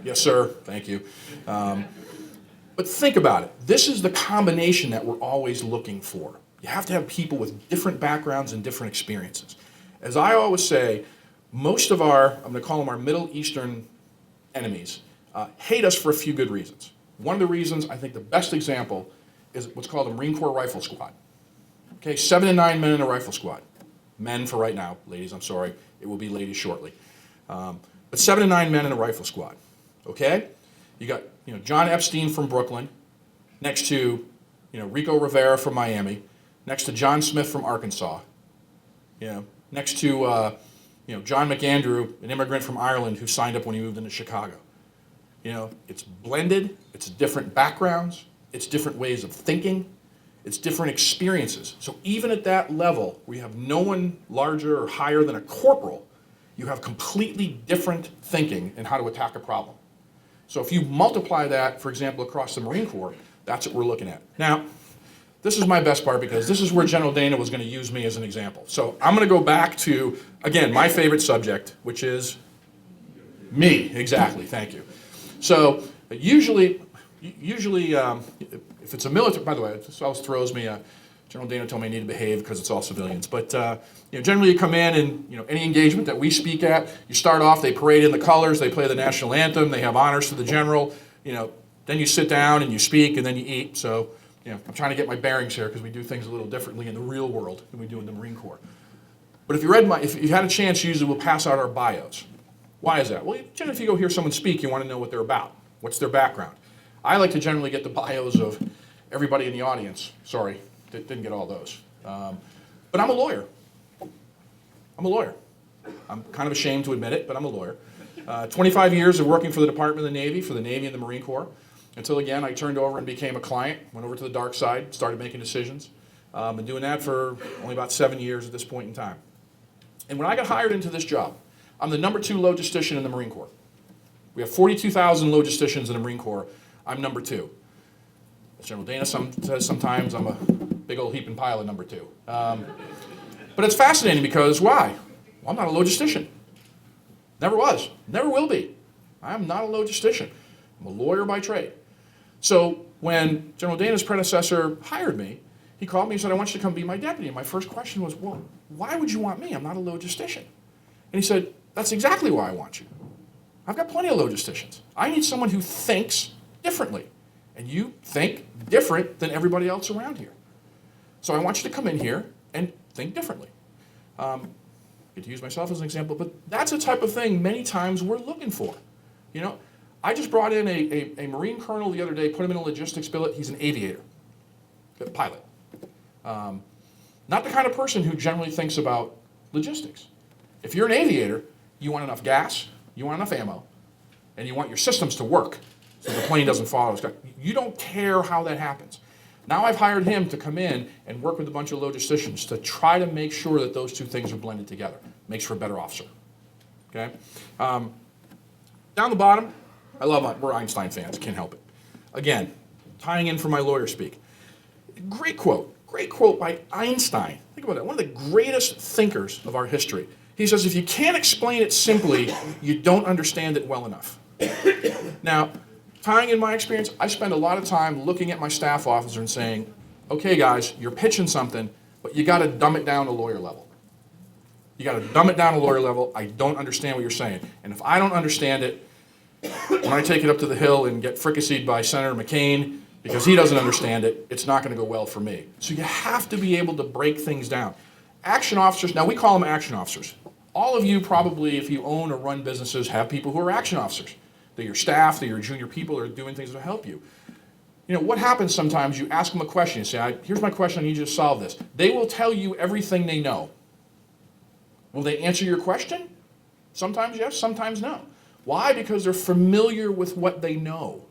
Yes, sir. Thank you. But think about it. This is the combination that we're always looking for. You have to have people with different backgrounds and different experiences. As I always say, most of I'm going to call them our Middle Eastern enemies, hate us for a few good reasons. One of the reasons, I think the best example, is what's called a Marine Corps Rifle Squad. Okay, 7 to 9 men in a rifle squad. Men for right now. Ladies, I'm sorry. It will be ladies shortly. But 7 to 9 men in a rifle squad. Okay? You got John Epstein from Brooklyn, next to Rico Rivera from Miami, next to John Smith from Arkansas, next to John McAndrew, an immigrant from Ireland who signed up when he moved into Chicago. It's blended, it's different backgrounds, it's different ways of thinking, it's different experiences. So even at that level, where you have no one larger or higher than a corporal, you have completely different thinking in how to attack a problem. So if you multiply that, for example, across the Marine Corps, that's what we're looking at. Now, this is my best part because this is where General Dana was going to use me as an example. So I'm going to go back to, again, my favorite subject, which is me. Exactly, thank you. So usually, if it's a military, by the way, this always throws me, General Dana told me I need to behave because it's all civilians. But generally you come in and any engagement that we speak at, you start off, they parade in the colors, they play the national anthem, they have honors to the general. Then you sit down and you speak and then you eat. So I'm trying to get my bearings here because we do things a little differently in the real world than we do in the Marine Corps. But if you had a chance, usually we'll pass out our bios. Why is that? Well, generally if you go hear someone speak, you want to know what they're about. What's their background? I like to generally get the bios of everybody in the audience. Sorry. Didn't get all those. But I'm a lawyer. I'm kind of ashamed to admit it, but I'm a lawyer. 25 years of working for the Department of the Navy, for the Navy and the Marine Corps, until again I turned over and became a client, went over to the dark side, started making decisions. Been doing that for only about 7 years at this point in time. And when I got hired into this job, I'm the #2 logistician in the Marine Corps. We have 42,000 logisticians in the Marine Corps. I'm #2. As General Dana says sometimes, I'm a big old heaping pile of #2. But it's fascinating because why? Well, I'm not a logistician. Never was. Never will be. I'm not a logistician. I'm a lawyer by trade. So when General Dana's predecessor hired me, he called me and said, I want you to come be my deputy. And my first question was, well, why would you want me? I'm not a logistician. And he said, that's exactly why I want you. I've got plenty of logisticians. I need someone who thinks differently. And you think different than everybody else around here. So I want you to come in here and think differently. I get to use myself as an example, but that's the type of thing many times we're looking for. I just brought in a Marine colonel the other day, put him in a logistics billet. He's an aviator, a pilot. Not the kind of person who generally thinks about logistics. If you're an aviator, you want enough gas, you want enough ammo, and you want your systems to work. so the plane doesn't fall out of the sky. You don't care how that happens. Now I've hired him to come in and work with a bunch of logisticians to try to make sure that those two things are blended together. Makes for a better officer. Okay? Down the bottom, we're Einstein fans, can't help it. Again, tying in for my lawyer speak. Great quote by Einstein. Think about that, one of the greatest thinkers of our history. He says, if you can't explain it simply, you don't understand it well enough. Now, tying in my experience, I spend a lot of time looking at my staff officer and saying, okay guys, you're pitching something, but you gotta dumb it down to lawyer level. You gotta dumb it down to lawyer level. I don't understand what you're saying. And if I don't understand it, when I take it up to the Hill and get fricasseed by Senator McCain because he doesn't understand it, it's not gonna go well for me. So you have to be able to break things down. Action officers, now we call them action officers. All of you probably, if you own or run businesses, have people who are action officers. They're your staff, they're your junior people, they're doing things to help you. You know, what happens sometimes, you ask them a question, you say, here's my question, I need you to solve this. They will tell you everything they know. Will they answer your question? Sometimes yes, sometimes no. Why? Because they're familiar with what they know.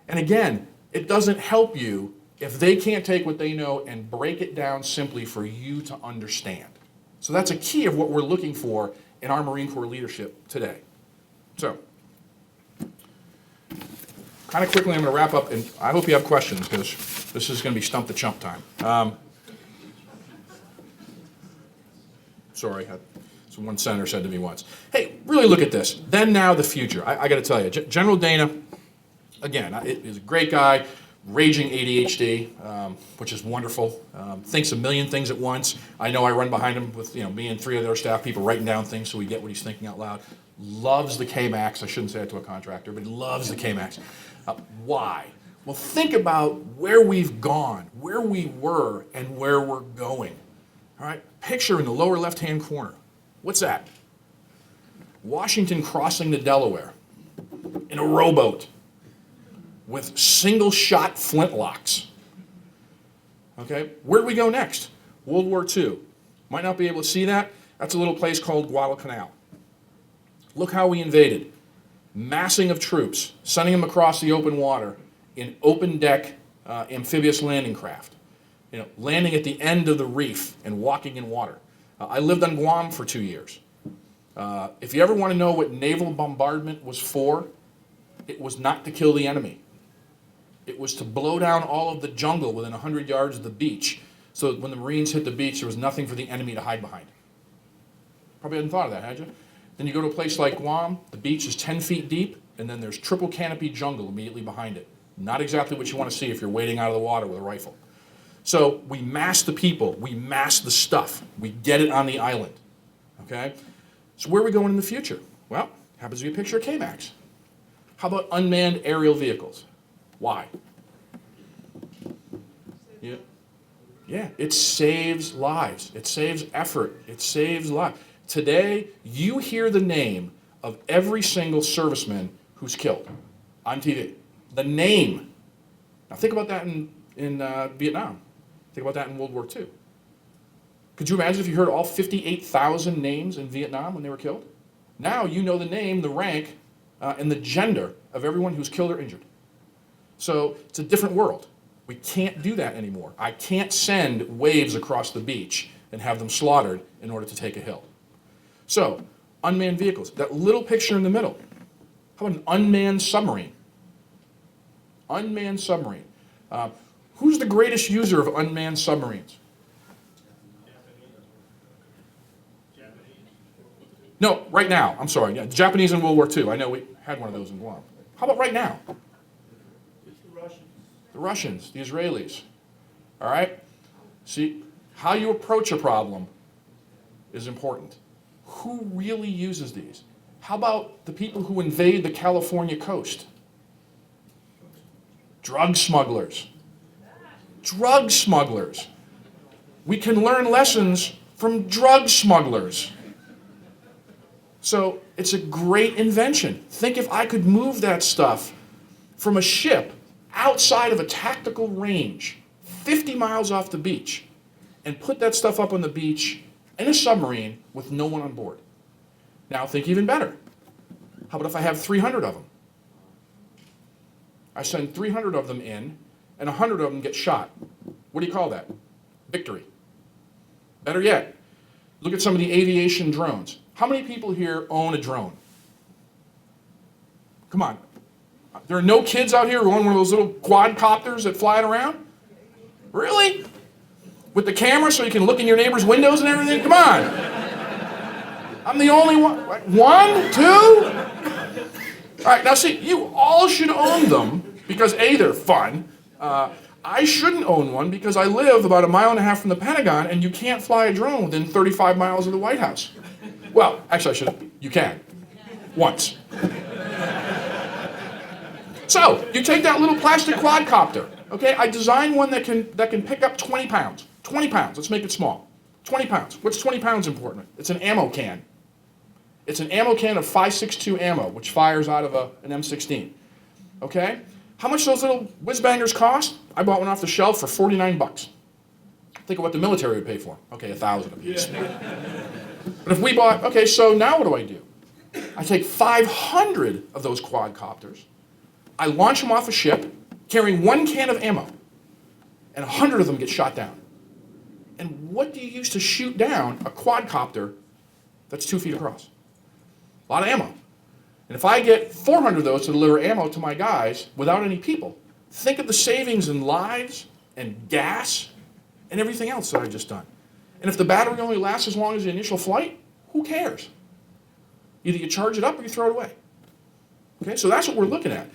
And again, it doesn't help you if they can't take what they know and break it down simply for you to understand. So that's a key of what we're looking for in our Marine Corps leadership today. So, kind of quickly, I'm going to wrap up, and I hope you have questions, because this is going to be Stump the Chump time. Sorry, so one senator said to me once, hey, really look at this. Then, now, the future. I got to tell you, General Dana, again, is a great guy, raging ADHD, which is wonderful. Thinks a million things at once. I know I run behind him with me and 3 other staff people writing down things so we get what he's thinking out loud. Loves the K-Max. I shouldn't say it to a contractor, but he loves the K-Max. Why? Well, think about where we've gone, where we were, and where we're going. All right? Picture in the lower left-hand corner. What's that? Washington crossing the Delaware in a rowboat with single-shot flintlocks. Okay? Where do we go next? World War II. Might not be able to see that. That's a little place called Guadalcanal. Look how we invaded. Massing of troops, sending them across the open water in open-deck amphibious landing craft. Landing at the end of the reef and walking in water. I lived on Guam for 2 years. If you ever want to know what naval bombardment was for, it was not to kill the enemy. It was to blow down all of the jungle within 100 yards of the beach, so that when the Marines hit the beach, there was nothing for the enemy to hide behind. Probably hadn't thought of that, had you? Then you go to a place like Guam, the beach is 10 feet deep, and then there's triple canopy jungle immediately behind it. Not exactly what you want to see if you're wading out of the water with a rifle. So we mass the people, we mass the stuff, we get it on the island, okay? So where are we going in the future? Well, happens to be a picture of K-Max. How about unmanned aerial vehicles? Why? Yeah, it saves lives. It saves effort. It saves lives. Today, you hear the name of every single serviceman who's killed on TV. The name. Now think about that in Vietnam. Think about that in World War II. Could you imagine if you heard all 58,000 names in Vietnam when they were killed? Now you know the name, the rank, and the gender of everyone who's killed or injured. So it's a different world. We can't do that anymore. I can't send waves across the beach and have them slaughtered in order to take a hill. So, unmanned vehicles. That little picture in the middle. How about an unmanned submarine? Unmanned submarine. Who's the greatest user of unmanned submarines? No, right now. I'm sorry. Yeah, Japanese in World War II. I know we had one of those in Guam. How about right now? The Russians, the Israelis. All right? See, how you approach a problem is important. Who really uses these? How about the people who invade the California coast? Drug smugglers. Drug smugglers. We can learn lessons from drug smugglers. So it's a great invention. Think if I could move that stuff from a ship outside of a tactical range, 50 miles off the beach, and put that stuff up on the beach in a submarine with no one on board. Now think even better. How about if I have 300 of them? I send 300 of them in, and 100 of them get shot. What do you call that? Victory. Better yet, look at some of the aviation drones. How many people here own a drone? Come on. There are no kids out here who own one of those little quadcopters that fly around? Really? With the camera so you can look in your neighbor's windows and everything? Come on. I'm the only one. One? Two? All right, now see, you all should own them because A, they're fun. I shouldn't own one because I live about 1.5 miles from the Pentagon and you can't fly a drone within 35 miles of the White House. Well, actually, you can. Once. So, you take that little plastic quadcopter, okay? I designed one that can pick up 20 pounds. 20 pounds, let's make it small. 20 pounds. What's 20 pounds important? It's an ammo can. It's an ammo can of 5.62 ammo, which fires out of an M16, okay? How much those little whiz-bangers cost? I bought one off the shelf for 49 bucks. Think of what the military would pay for. Okay, 1,000 a piece. But if we bought, okay, so now what do? I take 500 of those quadcopters, I launch them off a ship, carrying 1 can of ammo, and 100 of them get shot down. And what do you use to shoot down a quadcopter that's 2 feet across? A lot of ammo. And if I get 400 of those to deliver ammo to my guys without any people, think of the savings in lives and gas and everything else that I've just done. And if the battery only lasts as long as the initial flight, who cares? Either you charge it up or you throw it away. Okay, so that's what we're looking at.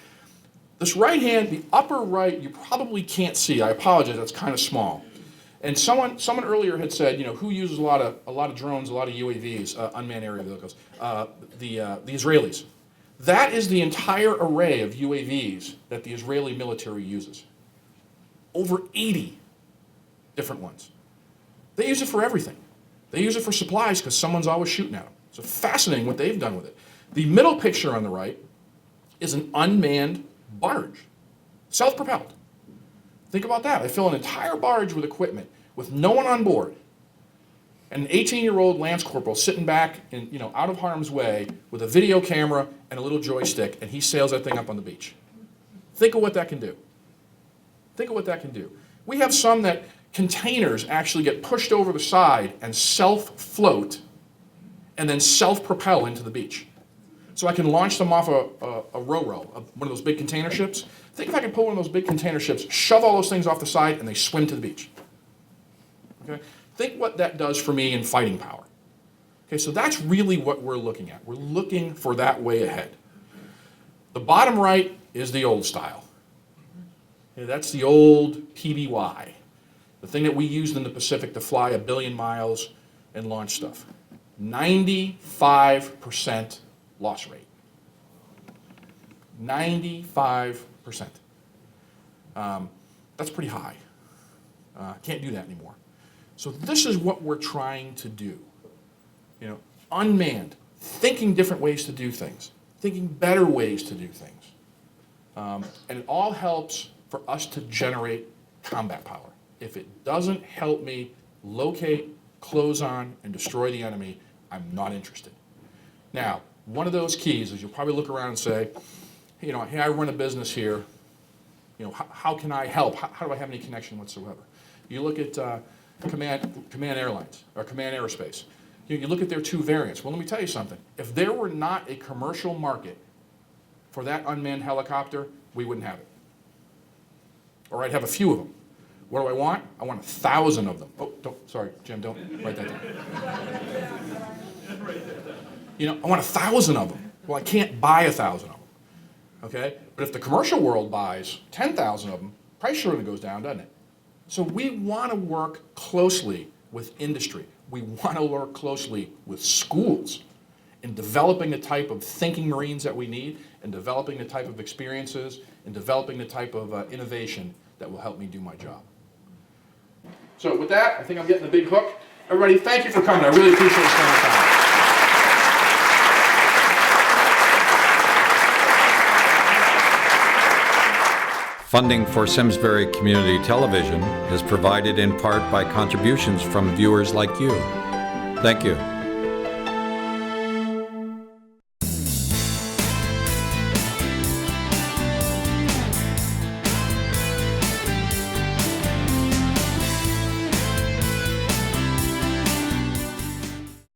This right hand, the upper right, you probably can't see. I apologize, that's kind of small. And someone earlier had said, you know, who uses a lot of drones, a lot of UAVs, unmanned aerial vehicles? The Israelis. That is the entire array of UAVs that the Israeli military uses. Over 80 different ones. They use it for everything. They use it for supplies because someone's always shooting at them. So fascinating what they've done with it. The middle picture on the right is an unmanned barge, self-propelled. Think about that. I fill an entire barge with equipment with no one on board. And an 18-year-old Lance Corporal sitting back in, out of harm's way with a video camera and a little joystick, and he sails that thing up on the beach. Think of what that can do. Think of what that can do. We have some that containers actually get pushed over the side and self-float and then self-propel into the beach. So I can launch them off a ro-ro, one of those big container ships. Think if I could pull one of those big container ships, shove all those things off the side, and they swim to the beach. Okay? Think what that does for me in fighting power. Okay, so that's really what we're looking at. We're looking for that way ahead. The bottom right is the old style. Okay, that's the old PBY, the thing that we used in the Pacific to fly 1 billion miles and launch stuff. 95% loss rate. 95%. That's pretty high. Can't do that anymore. So this is what we're trying to do. Unmanned, thinking different ways to do things, thinking better ways to do things. And it all helps for us to generate combat power. If it doesn't help me locate, close on, and destroy the enemy, I'm not interested. Now, one of those keys is you'll probably look around and say, hey, I run a business here. How can I help? How do I have any connection whatsoever? You look at Command Airlines or Command Aerospace. You look at their 2 variants. Well, let me tell you something. If there were not a commercial market for that unmanned helicopter, we wouldn't have it. Or I'd have a few of them. What do I want? I want 1,000 of them. Oh, sorry, Jim, don't write that down. I want 1,000 of them. Well, I can't buy 1,000 of them. Okay? But if the commercial world buys 10,000 of them, price surely goes down, doesn't it? So we want to work closely with industry. We want to work closely with schools in developing the type of thinking Marines that we need, and developing the type of experiences, and developing the type of innovation that will help me do my job. So with that, I think I'm getting the big hook. Everybody, thank you for coming. I really appreciate you spending the time. Funding for Simsbury Community Television is provided in part by contributions from viewers like you. Thank you.